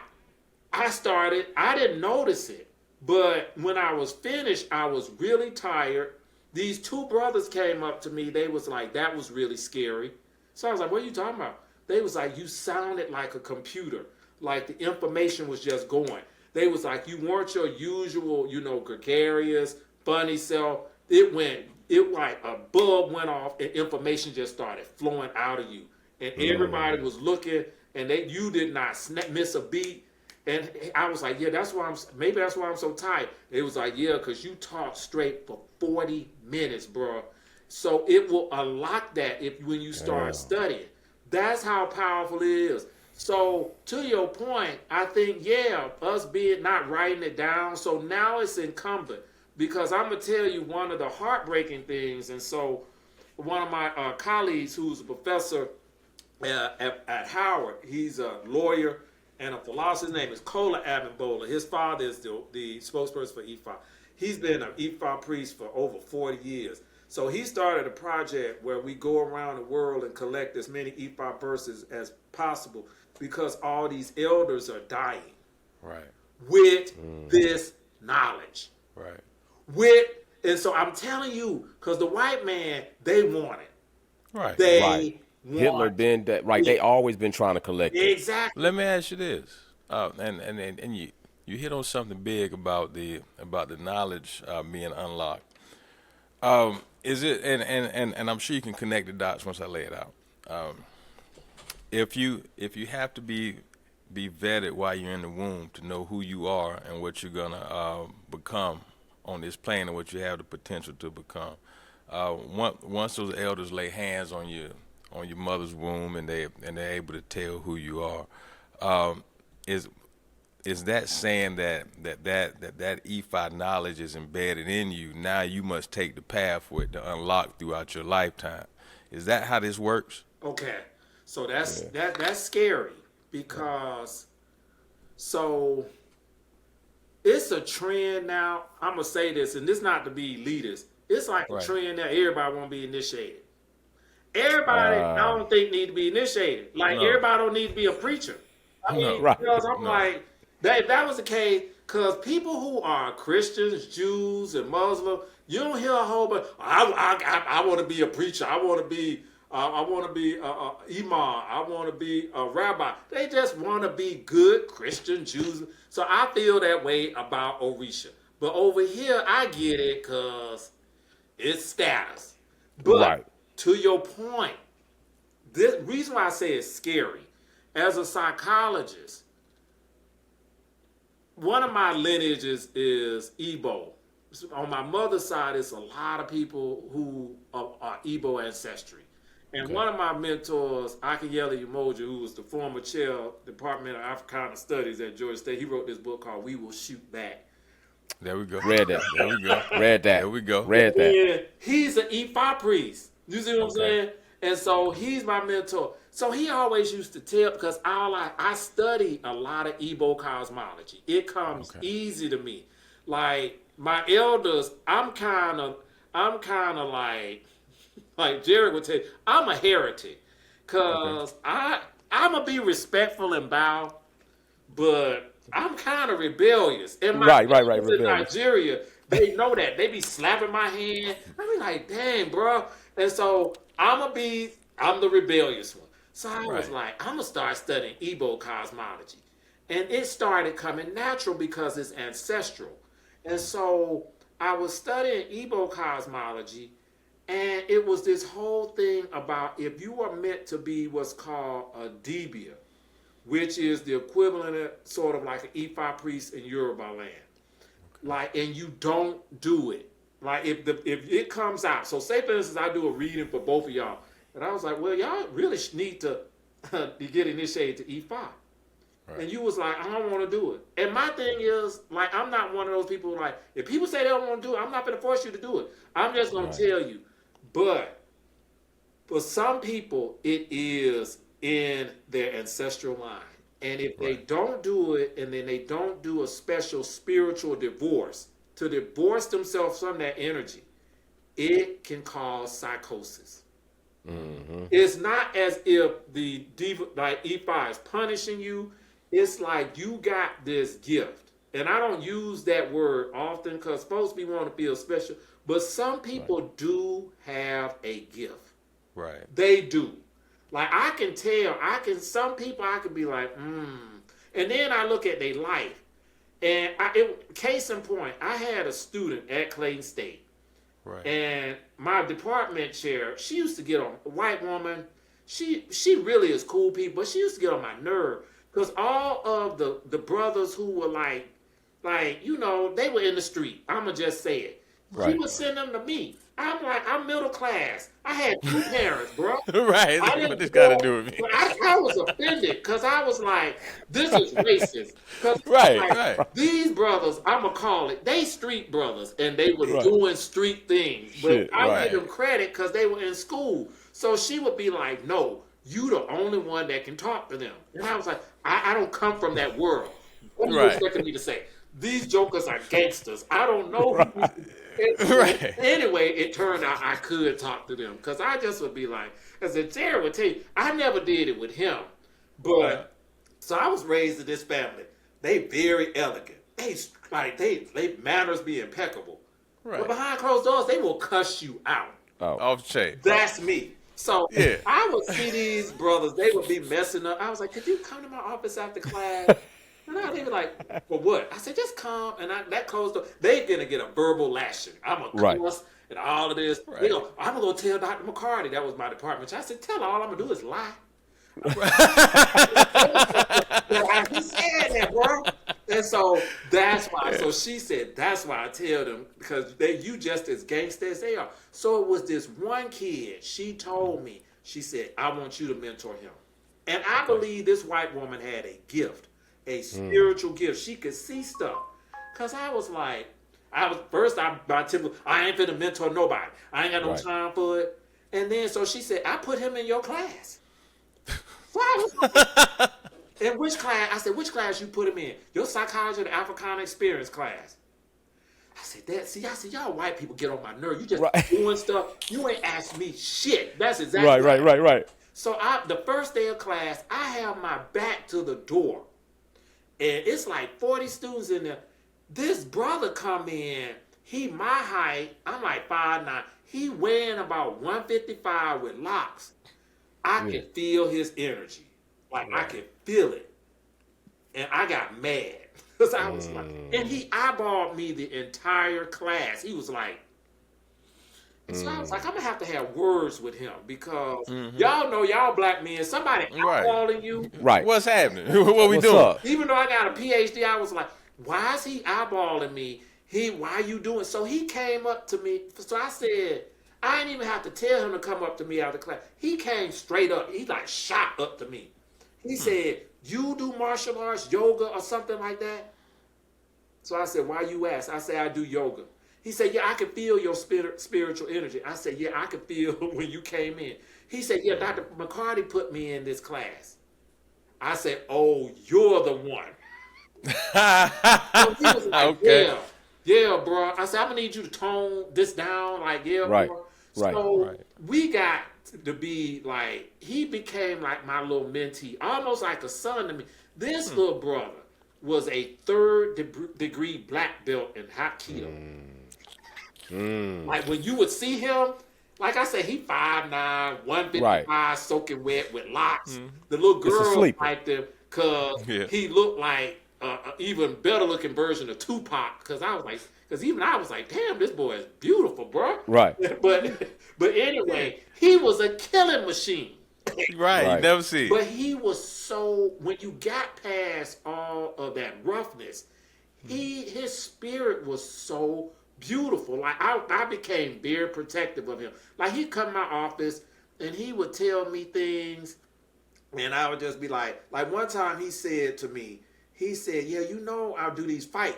I started. I didn't notice it, but when I was finished, I was really tired. These two brothers came up to me. They was like, "That was really scary." So I was like, "What are you talking about?" They was like, "You sounded like a computer. Like the information was just going." They was like, "You weren't your usual, gregarious, funny self. It went. It like a bulb went off and information just started flowing out of you, and everybody was looking, and you did not miss a beat." And I was like, yeah, maybe that's why I'm so tired. It was like, yeah, because you talked straight for 40 minutes, bro. So it will unlock that when you start Damn. studying. That's how powerful it is. So to your point, I think, yeah, us being not writing it down. So now it's incumbent because I'm going to tell you one of the heartbreaking things. And so one of my colleagues who's a professor at Howard, he's a lawyer and a philosopher. His name is Kola Abimbola. His father is the spokesperson for EFA. He's been an EFA priest for over 40 years. So he started a project where we go around the world and collect as many EFA verses as possible because all these elders are dying Right. with this knowledge. Right. And so I'm telling you, because the white man, they want it. Right. Right. They Hitler want been that right. They it. always been trying to collect it. Exactly. Let me ask you this, and you hit on something big about the knowledge being unlocked. Is it and I'm sure you can connect the dots once I lay it out. If you have to be vetted while you're in the womb to know who you are and what you're gonna become on this plane and what you have the potential to become. Once those elders lay hands on your mother's womb and they're able to tell who you are, is that saying that EFI knowledge is embedded in you? Now you must take the path for it to unlock throughout your lifetime. Is that how this works? Okay. So that's scary because so it's a trend now. I'm gonna say this, and this not to be elitist. It's like a Right. trend that everybody want to be initiated. Everybody, I Uh, don't think need to be initiated. Like No. everybody don't need to be a preacher. I mean, No. right. because I'm No. like, if that was the case, because people who are Christians, Jews, and Muslim, you don't hear a whole bunch. I want to be a preacher. I want to be. I want to be a imam. I want to be a rabbi. They just want to be good Christian Jews. So I feel that way about Orisha. But over here, I get it because it's status. But Right. to your point, this reason why I say it's scary as a psychologist, one of my lineages is Igbo. On my mother's side, it's a lot of people who are Igbo ancestry. And one of my mentors, Akayele Umoja, who was the former chair of the Department of Africana Studies at Georgia State, he wrote this book called We Will Shoot Back. There we go. Read that. There we go. Read that. There we go. Read that. And he's an Ifa priest. You see what I'm saying? And so he's my mentor. So he always used to tell, because I study a lot of Igbo cosmology. It comes easy to me. Like my elders, I'm kind of like Jared would tell you, I'm a heretic. Cause I'm gonna be respectful and bow, but I'm kind of rebellious. And my Right, elders in rebellious. Nigeria, they know that. They be slapping my hand. I be like, dang, bro. And so I'm the rebellious one. So I was like, I'm gonna start studying Igbo cosmology. And it started coming natural because it's ancestral. And so I was studying Igbo cosmology, and it was this whole thing about if you are meant to be what's called a dibia, which is the equivalent of sort of like an Ifa priest in Yoruba land. Like, and you don't do it. Like if it comes out. So say for instance, I do a reading for both of y'all. And I was like, well, y'all really need to get initiated to Ifa. Right. And you was like, I don't want to do it. And my thing is, like, I'm not one of those people like, if people say they don't want to do it, I'm not going to force you to do it. I'm just going to tell you. But for some people, it is in their ancestral line. And if they don't do it, and then they don't do a special spiritual divorce to divorce themselves from that energy, it can cause psychosis. Mm-hmm. It's not as if the diva, like Ifa, is punishing you. It's like you got this gift. And I don't use that word often because folks be wanting to feel special. But some people do have a gift. Right. They do. Like I can tell, some people I can be like, And then I look at their life. And case in point, I had a student at Clayton State. Right. And my department chair, she used to get on, a white woman, she really is cool people, but she used to get on my nerve. Because all of the brothers who were like, you know, they were in the street. I'ma just say it. Right. She would send them to me. I'm like, I'm middle class. I had 2 parents, bro. Right. What this got to do with me? I was offended because I was like, this is racist. Right. These brothers, I'm going to call it, they street brothers, and they were doing street things. But I give them credit because they were in school. So she would be like, no, you the only one that can talk to them. And I was like, I don't come from that world. What are you expecting me to say? These jokers are gangsters. I don't know. Anyway, it turned out I could talk to them because I just would be like, as a Jared would tell you, I never did it with him. But so I was raised in this family. They very elegant. They manners be impeccable. Right. But behind closed doors, they will cuss you out. Off chain. That's me. So I would see these brothers, they would be messing up. I was like, could you come to my office after class? And they be like, for what? I said, just come. And that closed door. They're going to get a verbal lashing. I'm a cuss and all of this. Right. I'm going to tell Dr. McCarty, that was my department. I said, tell her all I'm going to do is lie. I just said that, bro. And so that's why. So she said, that's why I tell them, because you just as gangster as they are. So it was this one kid, she told me, she said, I want you to mentor him. And I believe this white woman had a gift. A spiritual gift. She could see stuff. Because I was like, I ain't finna mentor nobody. I ain't got no time for it. And then, so she said, I put him in your class. So I was like, in which class? I said, which class you put him in? Your psychology and Africana experience class. I said, y'all white people get on my nerve. You just doing stuff. You ain't asked me shit. That's exactly right. So the first day of class, I have my back to the door. And it's like 40 students in there. This brother come in. He my height. I'm like 5'9". He weighing about 155 with locks. I can feel his energy. Like I can feel it. And I got mad. Because I was like, and he eyeballed me the entire class. He was like, So I was like, I'm gonna have to have words with him because y'all know y'all black men, somebody Right. eyeballing you. Right. What's happening? What we What's doing? up? Even though I got a PhD, I was like, why is he eyeballing me? Why you doing? So he came up to me. So I said, I didn't even have to tell him to come up to me out of class. He came straight up. He like shot up to me. He said, you do martial arts, yoga, or something like that? So I said, why you ask? I said, I do yoga. He said, yeah, I can feel your spiritual energy. I said, yeah, I could feel when you came in. He said, yeah, Dr. McCarty put me in this class. I said, oh, you're the one. So he was like, Okay. yeah, bro. I said, I'm gonna need you to tone this down. Like, yeah, Right. bro. Right. So Right. we got to be like, he became like my little mentee, almost like a son to me. This little brother was a third-degree black belt in Hapkido. Like when you would see him, like I said, he 5'9", 155, soaking wet with locks. The little It's a girls sleeper. liked him because Yeah. he looked like an even better looking version of Tupac. Because even I was like, damn, this boy is beautiful, bro. Right. But anyway, he was a killing machine. Right. You Right. never see it. But he was so, when you got past all of that roughness, his spirit was so beautiful. Like I became very protective of him. Like he'd come to my office and he would tell me things, and I would just be like one time he said to me, he said, yeah, you know, I do these fight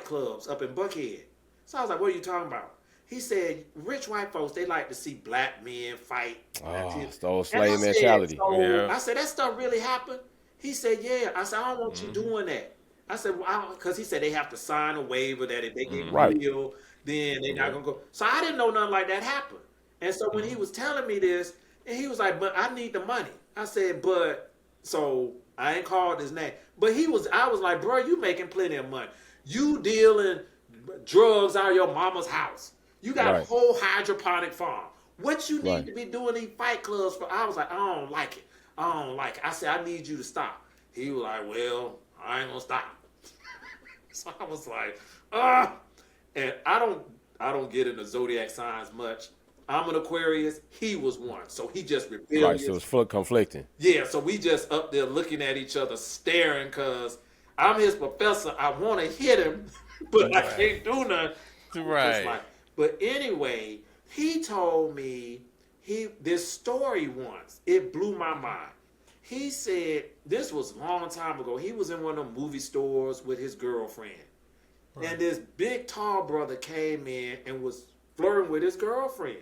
clubs up in Buckhead. So I was like, what are you talking about? He said, rich white folks, they like to see black men fight. Oh, it's the old And I slave said, mentality. so, Yeah. I said, that stuff really happened? He said, yeah. I said, I don't want you doing that. I said, well, because he said they have to sign a waiver that if they get Right. killed, then they're not going to go. So I didn't know nothing like that happened. And so when he was telling me this, and he was like, but I need the money. I said, but, so I ain't called his name. But I was like, bro, you making plenty of money. You dealing drugs out of your mama's house. You got a Right. whole hydroponic farm. What you need Right. to be doing these fight clubs for? I was like, I don't like it. I don't like it. I said, I need you to stop. He was like, well, I ain't gonna stop. So I was like, and I don't get into zodiac signs much. I'm an Aquarius. He was one, so he just Right. rebellious. So it's full conflicting. Yeah, so we just up there looking at each other, staring, because I'm his professor. I want to hit him, but I can't do nothing. Right. But anyway, he told me this story once. It blew my mind. He said, this was a long time ago. He was in one of them movie stores with his girlfriend. Right. And this big, tall brother came in and was flirting with his girlfriend.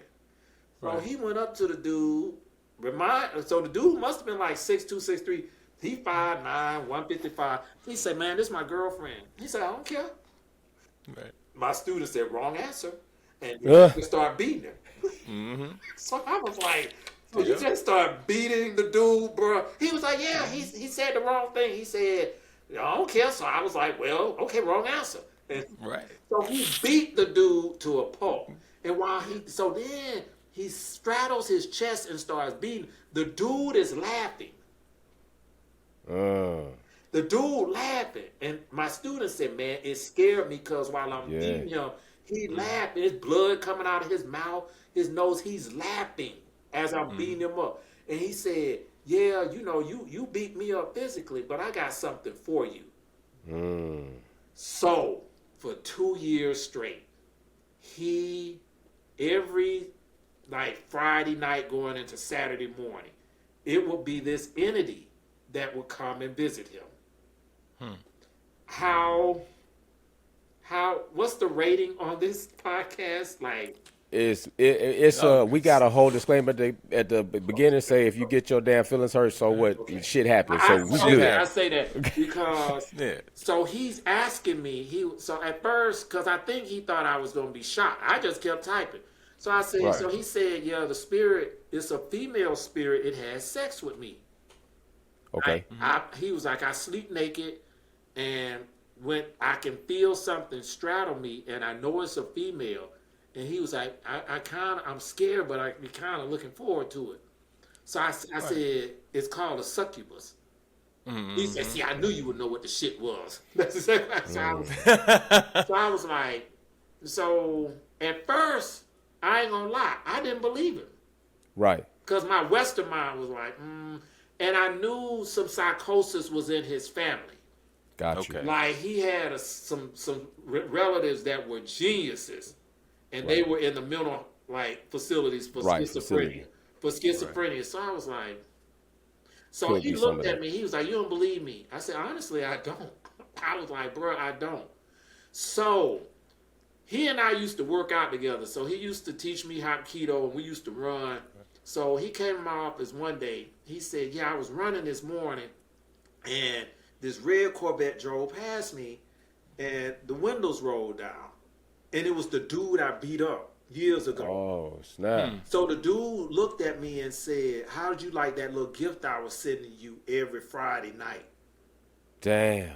So he went up to the dude. So the dude must have been like 6'2", 6'3". He 5'9", 155. He said, man, this is my girlfriend. He said, I don't care. Right. My student said, wrong answer. And he start beating him. So I was like, so you just start beating the dude, bro. He was like, yeah, he said the wrong thing. He said, I don't care. So I was like, well, okay, wrong answer. And Right. so he beat the dude to a pulp. And then he straddles his chest and starts beating. The dude is laughing. The dude laughing. And my student said, man, it scared me because while I'm beating him, he laughed. His blood coming out of his mouth, his nose. He's laughing as I'm beating him up. And he said, yeah, you know, you beat me up physically, but I got something for you. So for 2 years straight, every Friday night going into Saturday morning, it would be this entity that would come and visit him. What's the rating on this podcast? We got a whole disclaimer at the beginning, say if you get your damn feelings hurt, so what? Shit happens. So we good. I say that because Yeah. so he's asking me. So at first, because I think he thought I was going to be shot, I just kept typing. So I said, Right. So he said, yeah, the spirit, it's a female spirit. It has sex with me. Okay. He was like, I sleep naked, and when I can feel something straddle me, and I know it's a female. And he was like, I'm scared, but I'm kind of looking forward to it. So I said, it's called a succubus. He said, see, I knew you would know what the shit was. That's exactly so I was like, so At first, I ain't gonna lie, I didn't believe it. Right. Because my Western mind was like, and I knew some psychosis was in his family. Got you. Okay. Like he had some relatives that were geniuses, and they were in the mental like facilities for Right, schizophrenia. facility. For schizophrenia, so I was like, so Could he be some of looked at that. me. He was like, "You don't believe me?" I said, "Honestly, I don't." I was like, "Bro, I don't." So he and I used to work out together. So he used to teach me Hapkido, and we used to run. So he came to my office one day. He said, "Yeah, I was running this morning, and this red Corvette drove past me, and the windows rolled down, and it was the dude I beat up years ago." Oh, snap. So the dude looked at me and said, "How did you like that little gift I was sending you every Friday night?" Damn.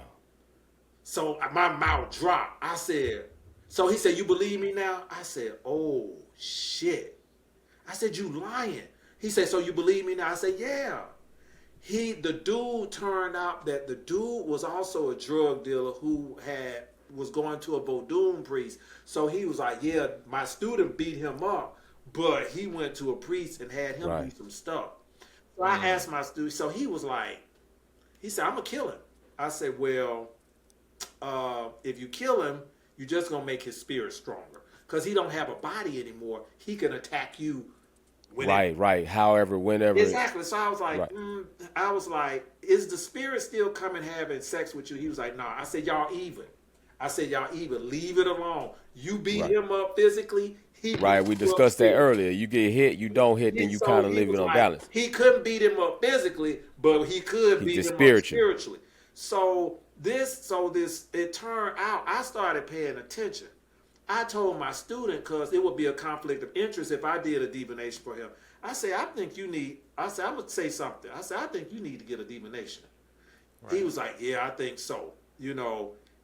So my mouth dropped. I said, so he said, "You believe me now?" I said, "Oh, shit." I said, "You lying." He said, "So you believe me now?" I said, "Yeah." The dude turned out that the dude was also a drug dealer who was going to a Vodun priest. So he was like, "Yeah, my student beat him up, but he went to a priest and had him do Right. some stuff." So I asked my student, so he was like, he said, "I'm gonna kill him." I said, "Well, if you kill him, you're just gonna make his spirit stronger because he don't have a body anymore. He can attack you whenever." Right. However, whenever. Exactly. So I was like, Right. is the spirit still coming having sex with you? He was like, "No." I said, "Y'all even." I said, "Y'all even. Leave it alone. You beat Right. him up physically. He Right. beat We you up discussed that spiritually." earlier. You get hit, you don't hit, then you So kind of he leave was it on like, balance. he couldn't beat him up physically, but he could He beat just him up spiritual. spiritually. So it turned out I started paying attention. I told my student, because it would be a conflict of interest if I did a divination for him. I said, I'm gonna say something. I said, "I think you need to get a divination." He was like, "Yeah, I think so."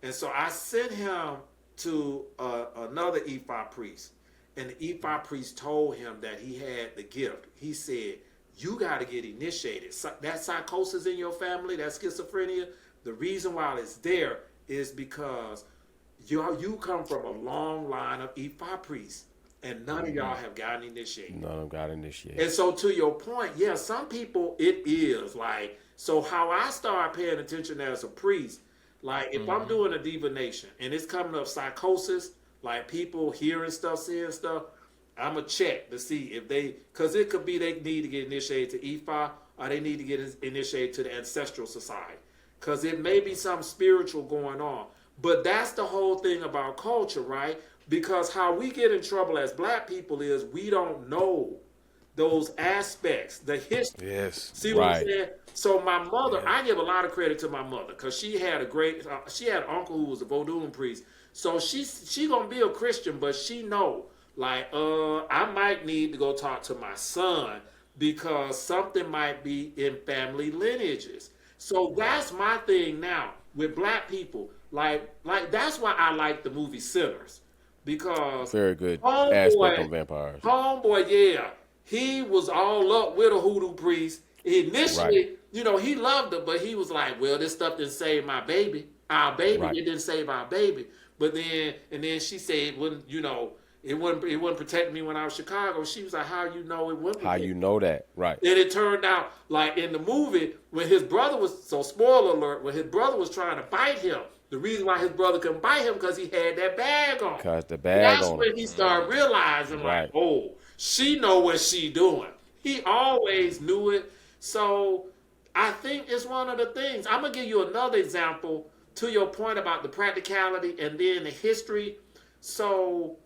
And so I sent him to another Ephah priest, and the Ephah priest told him that he had the gift. He said, "You got to get initiated. That psychosis in your family, that schizophrenia, the reason why it's there is because you come from a long line of Ephah priests, and none of y'all have gotten initiated." None of them got initiated. And so to your point, yeah, some people it is like, so how I start paying attention as a priest, like if I'm doing a divination and it's coming up psychosis, like people hearing stuff, seeing stuff, I'm going to check to see if because it could be they need to get initiated to Ephah or they need to get initiated to the Ancestral Society. Because it may be something spiritual going on. But that's the whole thing about culture, right? Because how we get in trouble as black people is we don't know those aspects, the history. Yes. See what I'm Right. saying? So my mother, I give a lot of credit to my mother because she had she had an uncle who was a Vodun priest. So she gonna be a Christian, but she know like I might need to go talk to my son because something might be in family lineages. So that's my thing now with black people. Like that's why I like the movie Sinners because Very good aspect on vampires. Homeboy, yeah, he was all up with a hoodoo priest. Initially, he loved her, but he was like, "Well, this stuff didn't save my baby, our baby. Right. It didn't save our baby." But then she said, it wouldn't, it wouldn't protect me when I was in Chicago. She was like, "How you know it wouldn't?" How protect you know that? Right. And it turned out, like in the movie, when his brother was, so spoiler alert, when his brother was trying to bite him, the reason why his brother couldn't bite him because he had that bag on. Because the bag That's on when him. he started realizing, Right. like, oh, she know what she doing. He always knew it. So I think it's one of the things. I'm gonna give you another example to your point about the practicality and then the history. So,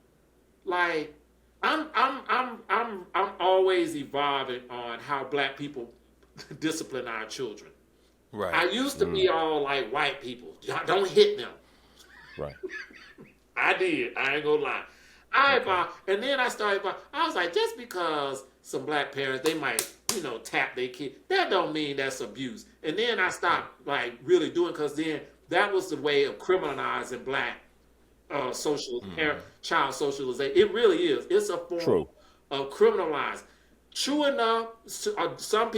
like, I'm always evolving on how black people discipline our children. Right. I used to be all like white people. Y'all don't hit them. Right. I did. I ain't gonna lie. And then I started. I was like, just because some black parents they might, tap their kid, that don't mean that's abuse. And then I stopped like really doing because then that was the way of criminalizing black child socialization. It really is. It's a form True. of criminalizing. True enough, some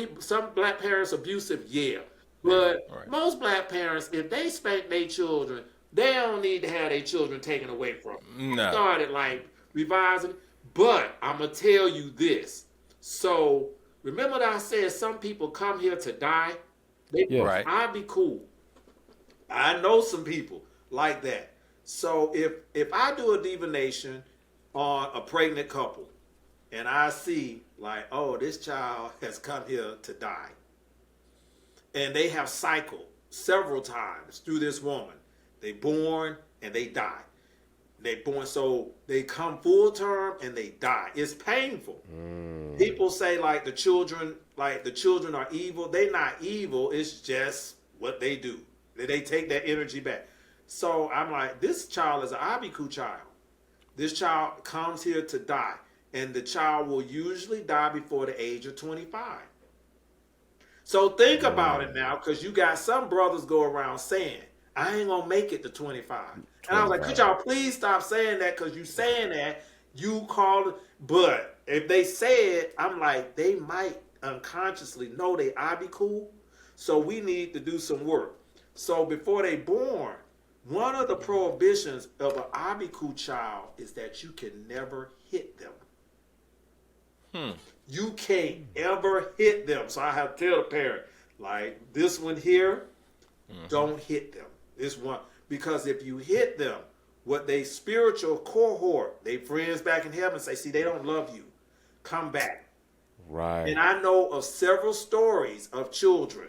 black parents abusive, yeah. But Right. most black parents, if they spank their children, they don't need to have their children taken away from them. No. Started like revising it. But I'm gonna tell you this. So remember that I said some people come here to die. Yes. Right. I'd be cool. I know some people like that. So if I do a divination on a pregnant couple, and I see like, oh, this child has come here to die, and they have cycled several times through this woman. They born and they die. They born, so they come full term and they die. It's painful. People say like the children are evil. They're not evil. It's just what they do. They take that energy back. So I'm like, this child is an Abiku child. This child comes here to die, and the child will usually die before the age of 25. So think about it now, because you got some brothers go around saying, I ain't gonna make it to 25. And I was like, could y'all please stop saying that? Because you saying that, you call it. But if they say it, I'm like, they might unconsciously know they I be cool. So we need to do some work. So before they born, one of the prohibitions of an Abiku child is that you can never hit them. You can't ever hit them. So I have to tell the parent, like, this one here, don't hit them. This one, because if you hit them, what they spiritual cohort, they friends back in heaven say, see, they don't love you. Come back. Right. And I know of several stories of children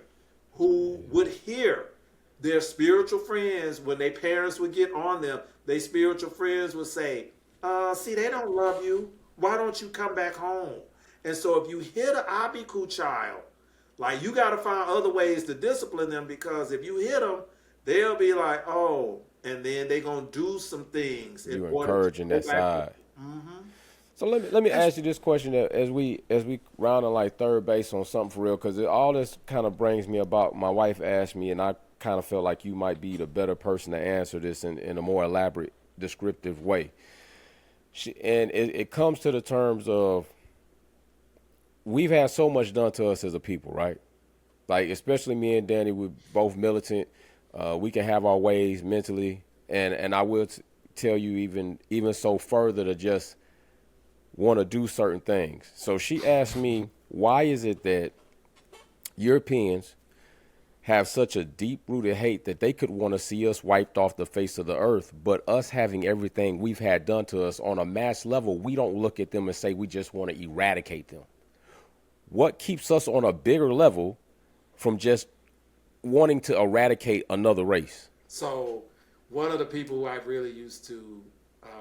who would hear their spiritual friends, when their parents would get on them, their spiritual friends would say, see, they don't love you. Why don't you come back home? And so if you hit an Abiku child, like, you got to find other ways to discipline them, because if you hit them, they'll be like, oh, and then they're going to do some things. You encouraging that side. So let me ask you this question as we round on like third base on something for real, because all this kind of brings me about. My wife asked me, and I kind of felt like you might be the better person to answer this in a more elaborate, descriptive way. And it comes to the terms of, we've had so much done to us as a people, right? Like, especially me and Danny, we're both militant. We can have our ways mentally, and I will tell you even so further to just want to do certain things. So she asked me, why is it that Europeans have such a deep-rooted hate that they could want to see us wiped off the face of the earth, but us having everything we've had done to us on a mass level, we don't look at them and say we just want to eradicate them? What keeps us on a bigger level from just wanting to eradicate another race? So one of the people who I really used to,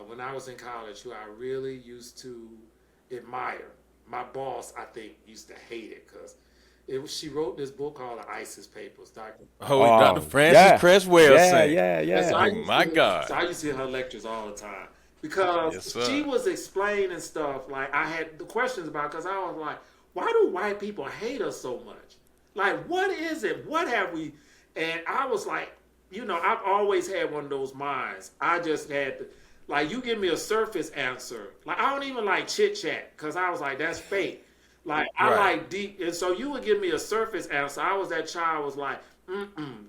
when I was in college, who I really used to admire, my boss, I think, used to hate it because she wrote this book called The ISIS Papers. Dr. Francis Creswell saying. Yeah. So Oh, my God. So I used to hear her lectures all the time because she was explaining stuff like I had the questions about, because I was like, why do white people hate us so much? Like, what is it? What have we? And I was like, I've always had one of those minds. I just had to, like, you give me a surface answer. Like, I don't even like chit chat, because I was like, that's fake. Like, I like deep. And so you would give me a surface answer. I was that child, was like,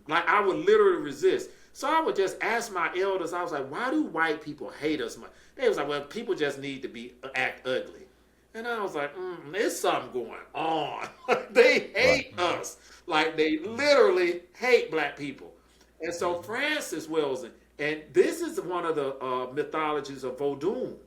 like, I would literally resist. So I would just ask my elders, I was like, why do white people hate us much? They was like, well, people just need to act ugly. And I was like, there's something going on. They hate us. Like, they literally hate black people. And so Frances Wellesley, and this is one of the mythologies of Vodun,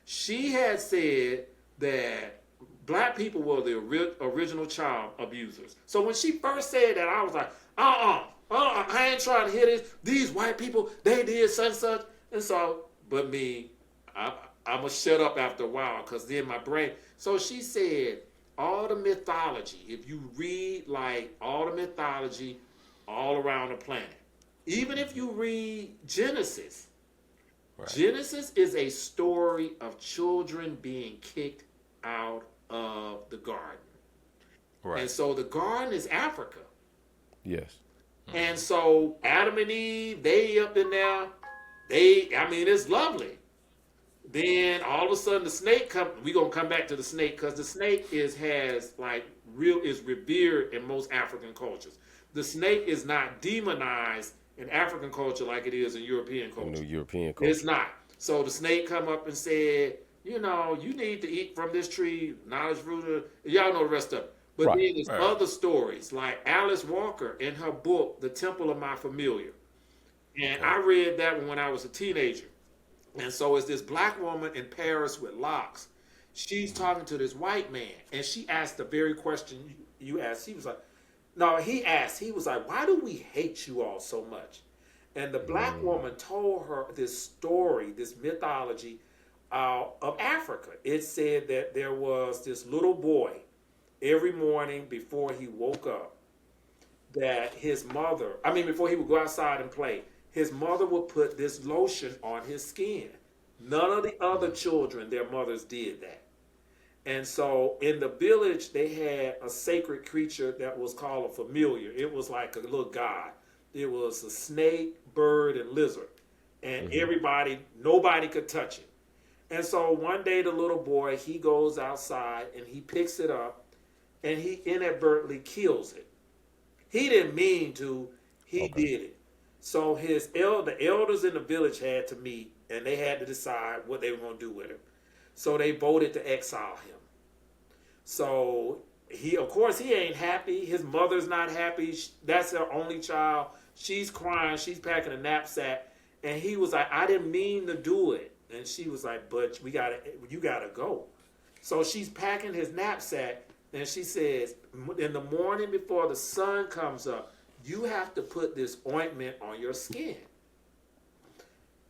she had said that black people were the original child abusers. So when she first said that, I was like, I ain't trying to hear this. These white people, they did such and such. And so, but me, I'm going to shut up after a while, because then my brain. So she said, all the mythology, if you read like all the mythology all around the planet, even if you read Genesis, Genesis is a story of children being kicked out of the garden. Right. And so the garden is Africa. Yes. And so Adam and Eve, they up in there, it's lovely. Then all of a sudden the snake comes. We're gonna come back to the snake, because the snake is revered in most African cultures. The snake is not demonized in African culture like it is in European culture. European culture. It's not. So the snake come up and said, you know, you need to eat from this tree, knowledge fruit. Y'all know the rest of it. But Right. then there's Right. other stories, like Alice Walker in her book, The Temple of My Familiar. And I read that one when I was a teenager. And so it's this black woman in Paris with locks. She's talking to this white man, and she asked the very question you asked. He was like, no, he asked, he was like, why do we hate you all so much? And the black woman told her this story, this mythology of Africa. It said that there was this little boy every morning before he woke up, that his mother, before he would go outside and play, his mother would put this lotion on his skin. None of the other children, their mothers did that. And so in the village, they had a sacred creature that was called a familiar. It was like a little god. It was a snake, bird, and lizard. And nobody could touch it. And so one day the little boy, he goes outside and he picks it up and he inadvertently kills it. He didn't mean to, he did it. So the elders in the village had to meet and they had to decide what they were going to do with him. So they voted to exile him. So of course, he ain't happy. His mother's not happy. That's her only child. She's crying. She's packing a knapsack. And he was like, I didn't mean to do it. And she was like, but you gotta go. So she's packing his knapsack. And she says, in the morning before the sun comes up, you have to put this ointment on your skin.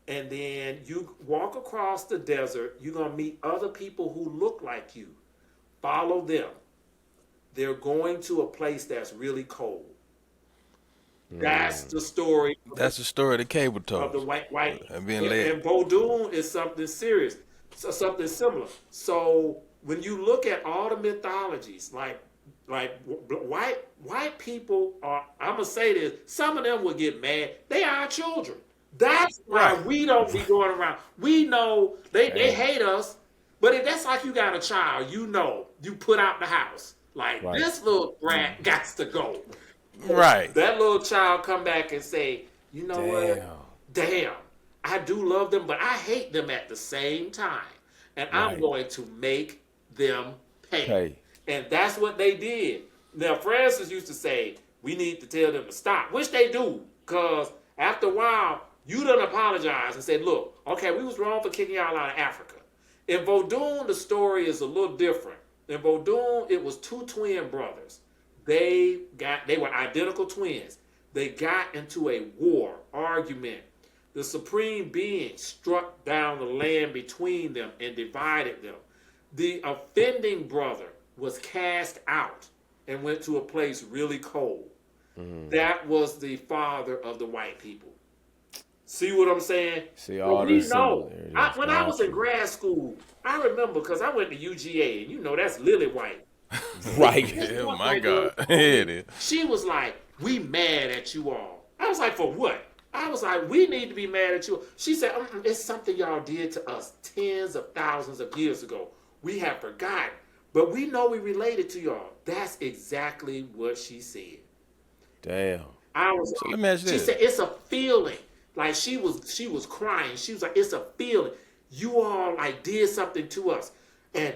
And then you walk across the desert. You're going to meet other people who look like you. Follow them. They're going to a place that's really cold. That's the story. That's the story the cable Of told. the white. And being led. And Vodun is something serious, so something similar. So when you look at all the mythologies, like white people are, I'm gonna say this, some of them will get mad. They are our children. That's why we don't be going around. We know they hate us, but if that's like you got a child, you know, you put out the house. Like this little brat got to go. Right. That little child come back and say, you know what? Damn, I do love them, but I hate them at the same time. And I'm going to make them pay. And that's what they did. Now, Francis used to say, we need to tell them to stop, which they do, because after a while, you done apologize and said, look, okay, we was wrong for kicking y'all out of Africa. In Vodun, the story is a little different. In Vodun, it was two twin brothers. They were identical twins. They got into a argument. The supreme being struck down the land between them and divided them. The offending brother was cast out and went to a place really cold. That was the father of the white people. See what I'm saying? See all this. When I was in grad school, I remember because I went to UGA, and you know that's lily white. Right. Oh my God. It is. She was like, we mad at you all. I was like, for what? I was like, we need to be mad at you. She said, it's something y'all did to us tens of thousands of years ago. We have forgotten, but we know we related to y'all. That's exactly what she said. Damn. I was. So let me ask you she this. said, it's a feeling. Like she was crying. She was like, it's a feeling. You all like did something to us. And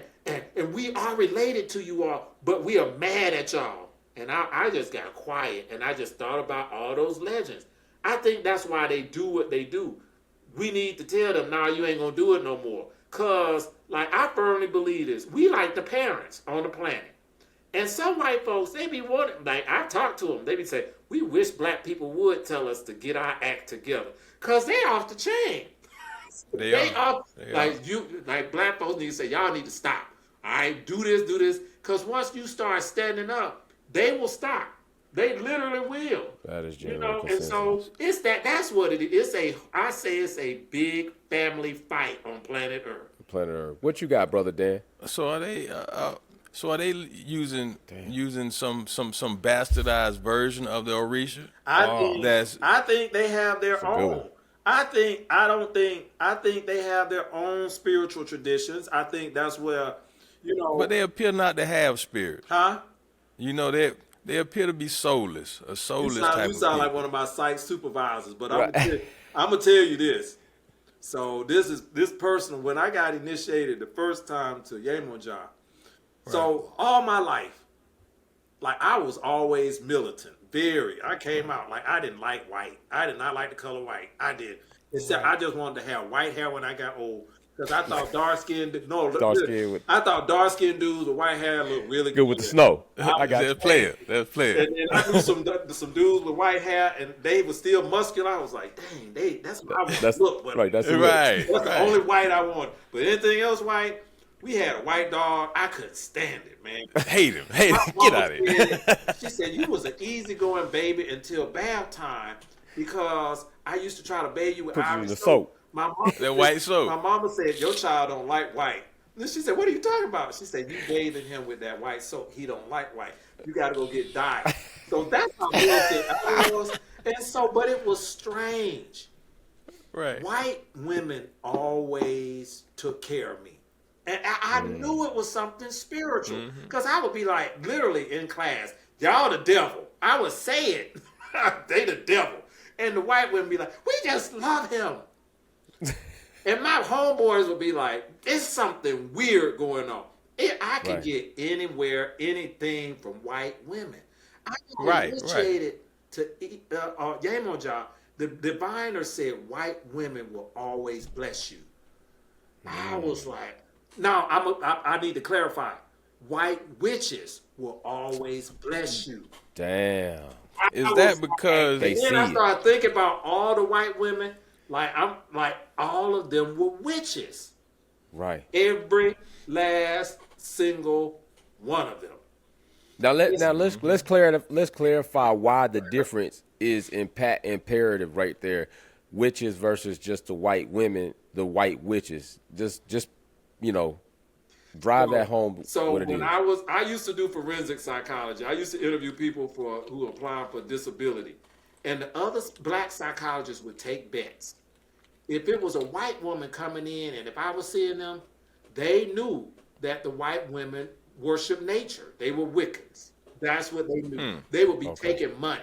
we are related to you all, but we are mad at y'all. And I just got quiet and I just thought about all those legends. I think that's why they do what they do. We need to tell them, nah, you ain't gonna do it no more. Cause like I firmly believe this. We like the parents on the planet. And some white folks, they be wanting, like I talk to them, they be saying, we wish black people would tell us to get our act together. Cause they off the chain. They are. Like black folks need to say, y'all need to stop. All right, do this. Because once you start standing up, they will stop. They literally will. That is you general know, and so it's that's what it is. I say it's a big family fight on planet Earth. Planet Earth. What you got, brother Dan? So are they? So are they using some bastardized version of the Orisha? I think they have their own. I think they have their own spiritual traditions. I think that's where, you know. But they appear not to have spirit. Huh? You know, they appear to be soulless, a soulless type of people. You sound like one of my site supervisors, but I'm gonna tell you this. So this person, when I got initiated the first time to Yemonja, so all my life, like I was always militant. Very. I came out like I didn't like white. I did not like the color white. I did. Except I just wanted to have white hair when I got old. Because I thought dark skinned Dark skin with I thought dark skinned dudes with white hair looked really good good. with the snow. I got Let's play it. Let's play it. And then I knew some dudes with white hair and they were still muscular. I was like, dang, that's what I want that's to look. But right. That's the Right. that's the only white I want. But anything else white, we had a white dog. I couldn't stand it, man. Hate him. Hate My him. Get mama out of here. said- She said you was an easygoing baby until bath time because I used to try to bathe you with Put you in Irish the soap. soap. My mom That white soap. My mama said your child don't like white. Then she said, "What are you talking about?" She said, "You bathing him with that white soap. He don't like white. You got to go get dyed." So that's how militant I was. And so, but it was strange. Right. White women always took care of me. And I knew it was something spiritual. Because I would be like, literally in class, y'all the devil. I would say it. They the devil. And the white women be like, we just love him. And my homeboys would be like, there's something weird going on. I can Right. get anywhere, anything from white women. I got Right, initiated to Yemoja. The diviner said white women will always bless you. I was like, no, I need to clarify. White witches will always bless you. Damn. Is I that was because They like, then see I it. started thinking about all the white women. Like I'm like all of them were witches. Right. Every last single one of them. Now let's clarify why the difference is imperative right there. Witches versus just the white women, the white witches. Just you know, drive that home. So what it when is. I used to do forensic psychology. I used to interview people who applied for disability, and the other black psychologists would take bets. If it was a white woman coming in, and if I was seeing them, they knew that the white women worship nature. They were Wiccans. That's what they knew. They would be taking money,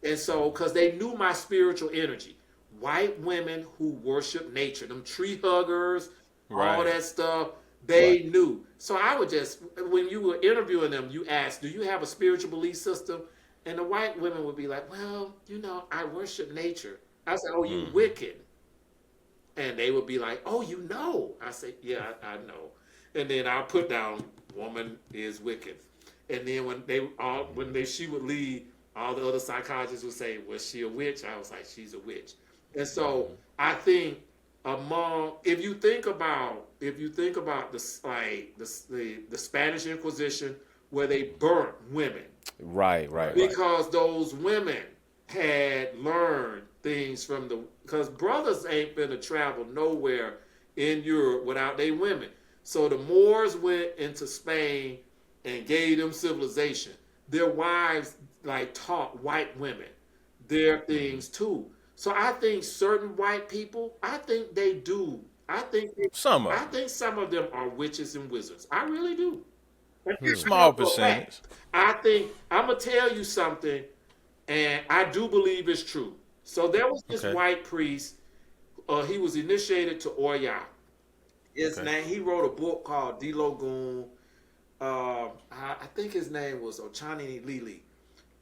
and so because they knew my spiritual energy. White women who worship nature, them tree huggers, all Right. that stuff. They knew. So I would just, when you were interviewing them, you asked, do you have a spiritual belief system? And the white women would be like, well, I worship nature. I said, oh, you Wiccan. And they would be like, oh, you know. I said, yeah, I know. And then I'll put down, woman is Wiccan. And then she would leave, all the other psychologists would say, was she a witch? I was like, she's a witch. And so I think if you think about the Spanish Inquisition where they burnt women Right. because those women had learned things because brothers ain't finna travel nowhere in Europe without their women. So the Moors went into Spain and gave them civilization. Their wives taught white women their things too. So I think certain white people, I think they do. I think Some of I them. think some of them are witches and wizards. I really do. Small For a fact. percentage. I think I'm gonna tell you something, and I do believe it's true. So there was this Okay. white priest. He was initiated to Oya. His name. He wrote a book called De Logun. I think his name was Ochani Lili,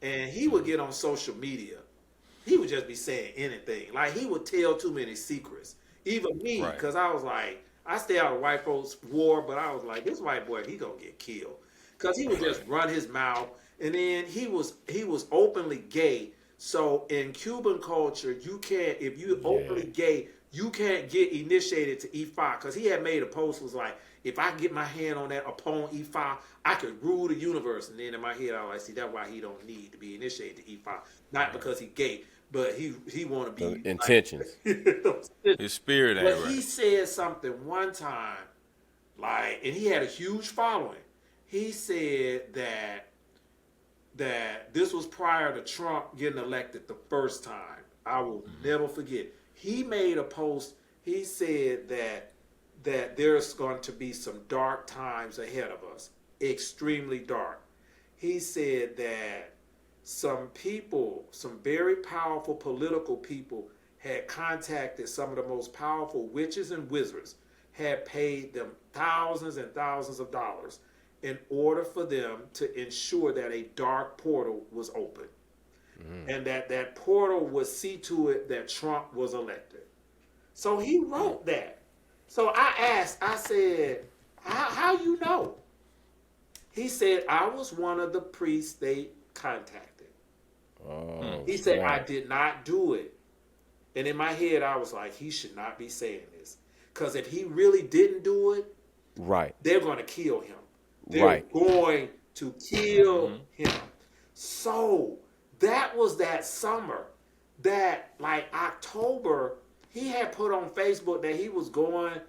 and he would get on social media. He would just be saying anything. Like he would tell too many secrets. Even me, Right. because I was like, I stay out of white folks' war, but I was like, this white boy, he gonna get killed. Because he would just run his mouth. And then he was openly gay. So in Cuban culture, you can't, if you openly gay, you can't get initiated to E5. Because he had made a post was like, if I get my hand on that upon E5, I could rule the universe. And then in my head, I was like, see, that's why he don't need to be initiated to E5. Not because he gay, but he want to be The intentions. His spirit ain't But he right. said something one time, and he had a huge following. He said that this was prior to Trump getting elected the first time. I will never forget. He made a post. He said that there's going to be some dark times ahead of us, extremely dark. He said that some people, some very powerful political people, had contacted some of the most powerful witches and wizards, had paid them thousands and thousands of dollars in order for them to ensure that a dark portal was open. And that portal would see to it that Trump was elected. So he wrote that. So I asked, I said, how you know? He said, I was one of the priests they contacted. Oh, He said, I did not do it. And in my head, I was like, he should not be saying this. Because if he really didn't do it, right. they're going to kill him. They're Right. going to kill him. So that was that summer, that like October, he had put on Facebook that he was going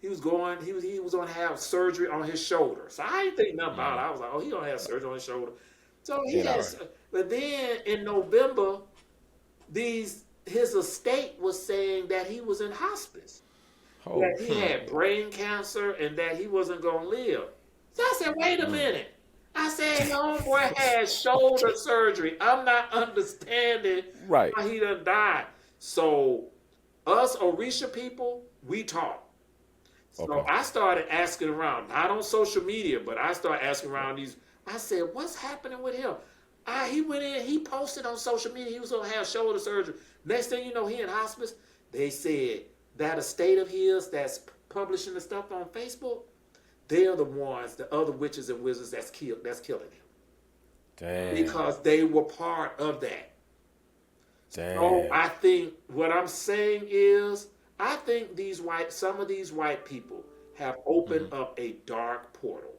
to have surgery on his shoulder. So I didn't think nothing about it. I was like, oh, he gonna have surgery on his shoulder. So he has, but then in November, his estate was saying that he was in hospice. Oh, That he had brain cancer and that he wasn't gonna live. So I said, wait a minute. I said, your homeboy had shoulder surgery. I'm not understanding Right. how he done died. So us Orisha people, we talk. So Okay. I started asking around, not on social media, but I started asking around these. I said, what's happening with him? He went in, he posted on social media he was gonna have shoulder surgery. Next thing you know, he in hospice. They said that estate of his that's publishing the stuff on Facebook, they're the ones, the other witches and wizards that's killing him. Damn. Because they were part of that. Damn. So I think what I'm saying is, I think some of these white people have opened up a dark portal.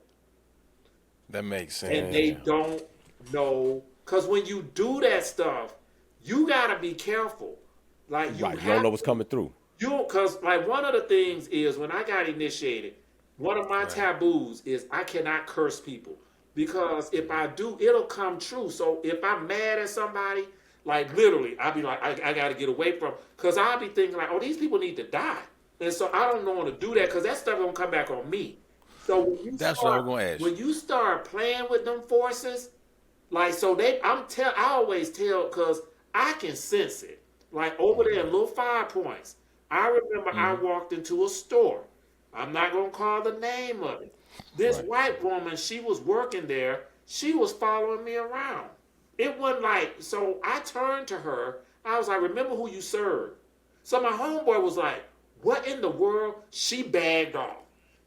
That makes sense. And they don't know, because when you do that stuff, you gotta be careful. Like you, Right. You don't know what's coming through. because like one of the things is when I got initiated, one of my taboos is I cannot curse people, because if I do, it'll come true. So if I'm mad at somebody, like literally, I'll be like, I got to get away from, because I'll be thinking like, oh, these people need to die, and so I don't want to do that because that stuff gonna come back on me. So when you That's what I was gonna ask you. When you start playing with them forces, like so I always tell, because I can sense it. Like over there in Little 5 Points, I remember I walked into a store. I'm not gonna call the name of it. This white woman, she was working there. She was following me around. It wasn't like, so I turned to her. I was like, remember who you served. So my homeboy was like, what in the world? She bagged off.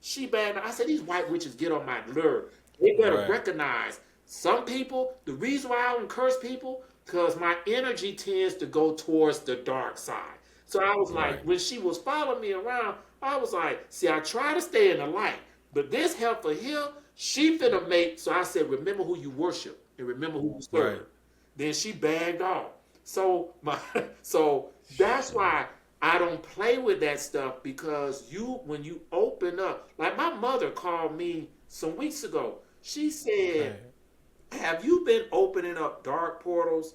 I said, these white witches get on my nerve. They better recognize some people. The reason why I don't curse people, because my energy tends to go towards the dark side. So I was like, when she was following me around, I was like, see, I try to stay in the light, but this heifer here, she finna make. So I said, remember who you worship and remember who you serve. Right. Then she bagged off. So that's why I don't play with that stuff, because when you open up, like my mother called me some weeks ago. She said, have you been opening up dark portals?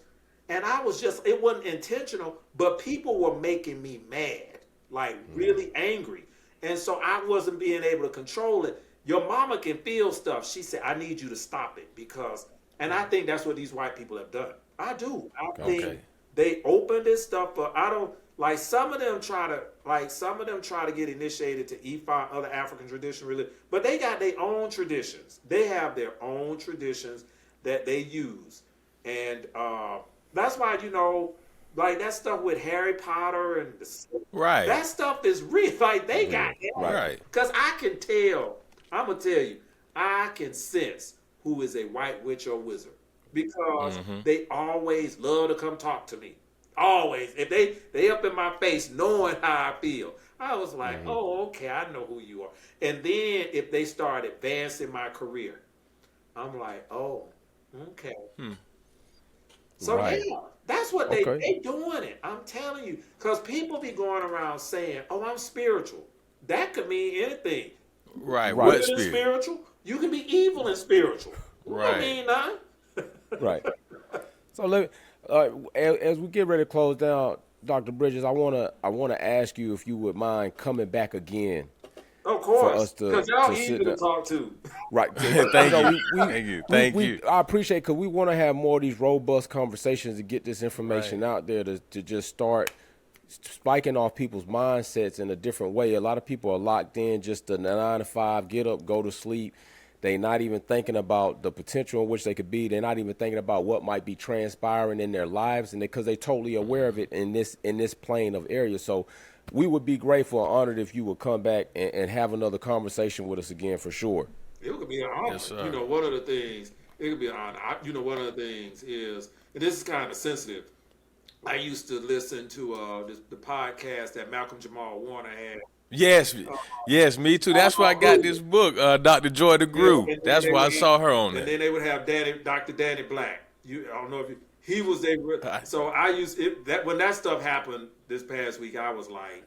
And I was it wasn't intentional, but people were making me mad, like really angry. And so I wasn't being able to control it. Your mama can feel stuff. She said, I need you to stop it, because, and I think that's what these white people have done. I do. I think they open this stuff up. I don't, like some of them try to get initiated to Ifa, other African tradition religion, but they got their own traditions. They have their own traditions that they use. And, that's why, like that stuff with Harry Potter and that stuff is real. Like they got it. Right. Because I can tell, I'm going to tell you, I can sense who is a white witch or wizard, because they always love to come talk to me. Always. If they up in my face knowing how I feel. I was like, oh, okay, I know who you are. And then if they start advancing my career, I'm like, oh, okay. So yeah, that's what they doing it. I'm telling you, because people be going around saying, "Oh, I'm spiritual." That could mean anything. Right. Good What and spirit? spiritual. You can be evil and spiritual. Right. I mean nothing. Right. So as we get ready to close down, Dr. Bridges, I wanna ask you if you would mind coming back again. Of For course, us because y'all to easy sit to down. talk to. Right. Thank you. I appreciate, because we want to have more of these robust conversations to get this information out there to just start spiking off people's mindsets in a different way. A lot of people are locked in just the 9 to 5, get up, go to sleep. They're not even thinking about the potential in which they could be. They're not even thinking about what might be transpiring in their lives, and because they're totally aware of it in this plane of area. So we would be grateful and honored if you would come back and have another conversation with us again for sure. It could be an honor. Yes, sir. You know, one of the things, it could be an honor. One of the things is, and this is kind of sensitive, I used to listen to the podcast that Malcolm Jamal Warner had. Yes, me too. That's why I got this book, Dr. Joy DeGrew. That's why I saw her on And there. then they would have Dr. Danny Black. I don't know if he was there. So I used it, that when that stuff happened this past week. I was like,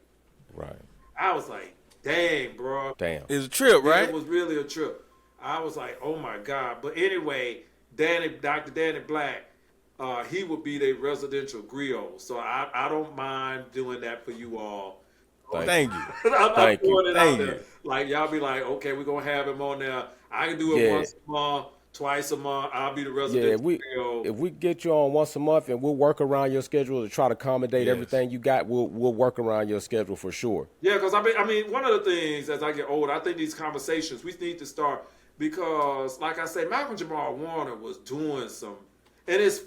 dang, bro. Damn. It's a trip, right? It was really a trip. I was like, oh my God. But anyway, Dr. Danny Black, he would be their residential griot. So I don't mind doing that for you all. Thank you. I'm Thank you. throwing it out Thank there. you. Like, y'all be like, okay, we're going to have him on there. I can do it once a month, twice a month. I'll be the residential griot. If we get you on once a month and we'll work around your schedule to try to accommodate everything you got, we'll work around your schedule for sure. Yeah, because I mean, one of the things as I get older, I think these conversations we need to start because, like I said, Malcolm Jamal Warner was doing some, and it's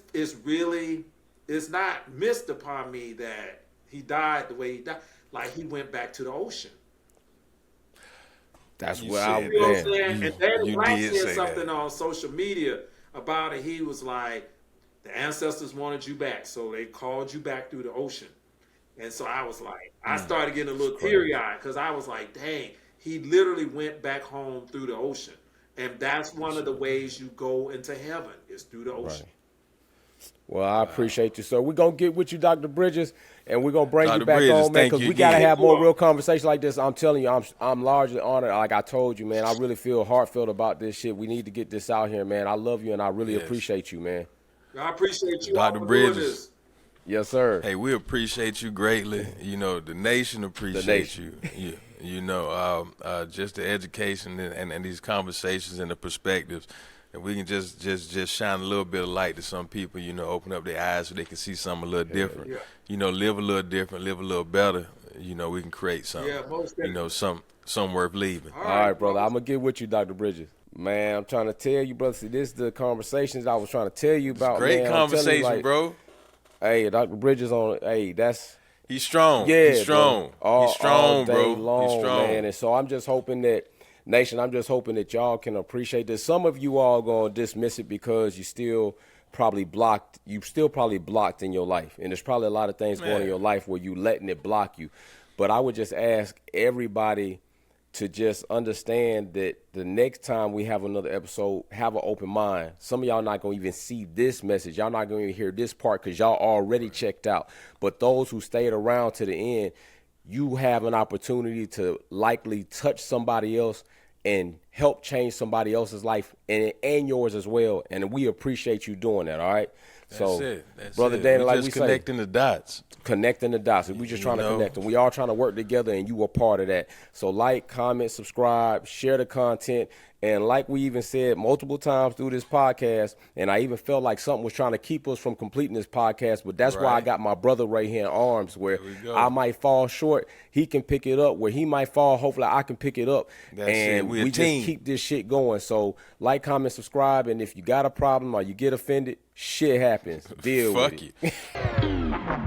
not missed upon me that he died the way he died. Like he went back to the ocean. That's You what said I You know what I'm was saying? And Danny you Black did said say something that. on social media about it. He was like, the ancestors wanted you back, so they called you back through the ocean. And so I was like, I started getting a little teary-eyed because I was like, dang, he literally went back home through the ocean. And that's one of the ways you go into heaven is through the ocean. Well, I appreciate you, sir. We're going to get with you, Dr. Bridges, and we're going to bring Dr. you back Bridges, on, man, thank because you we got to again. have more real conversations like this. I'm telling you, I'm largely honored. Like I told you, man, I really feel heartfelt about this shit. We need to get this out here, man. I love you, and I really appreciate you, man. I appreciate you Dr. all for Bridges. doing this. Yes, sir. Hey, we appreciate you greatly. You know, the nation appreciates you. You know, just the education and these conversations and the perspectives. And we can just shine a little bit of light to some people, you know, open up their eyes so they can see something a little different. Yeah. You know, live a little different, live a little better. You know, we can create something. Yeah, most you know, some worth leaving. All right, brother. I'm going to get with you, Dr. Bridges. Man, I'm trying to tell you, brother. See, this is the conversations I was trying to tell you about, Great man. I'm telling you, conversation, like, bro. Hey, Dr. Bridges on. Hey, that's He's strong. yeah, He's strong. Bro. He's strong, all day bro. long, He's strong. man. And so I'm just hoping that, Nation, I'm just hoping that y'all can appreciate this. Some of you all gonna dismiss it because you still probably blocked. You still probably blocked in your life, and there's probably a lot of things going in your life where you letting it block you. But I would just ask everybody to just understand that the next time we have another episode, have an open mind. Some of y'all not going to even see this message. Y'all not going to even hear this part because y'all already checked out. But those who stayed around to the end, you have an opportunity to likely touch somebody else and help change somebody else's life and yours as well. And we appreciate you doing that, all right? That's it. That's Brother it. Danny, We like just we say, connecting the dots. connecting the dots. We just trying to connect them. We all trying to work together, and you are part of that. So like, comment, subscribe, share the content. And like we even said multiple times through this podcast, and I even felt like something was trying to keep us from completing this podcast, but that's why I Right. got my brother right here in arms, where There we go. I might fall short, he can pick it up. Where he might fall, hopefully I can pick it up. That's and it. We a just team. keep this shit going. So like, comment, subscribe, and if you got a problem or you get offended, shit happens. Deal Fuck with it. you.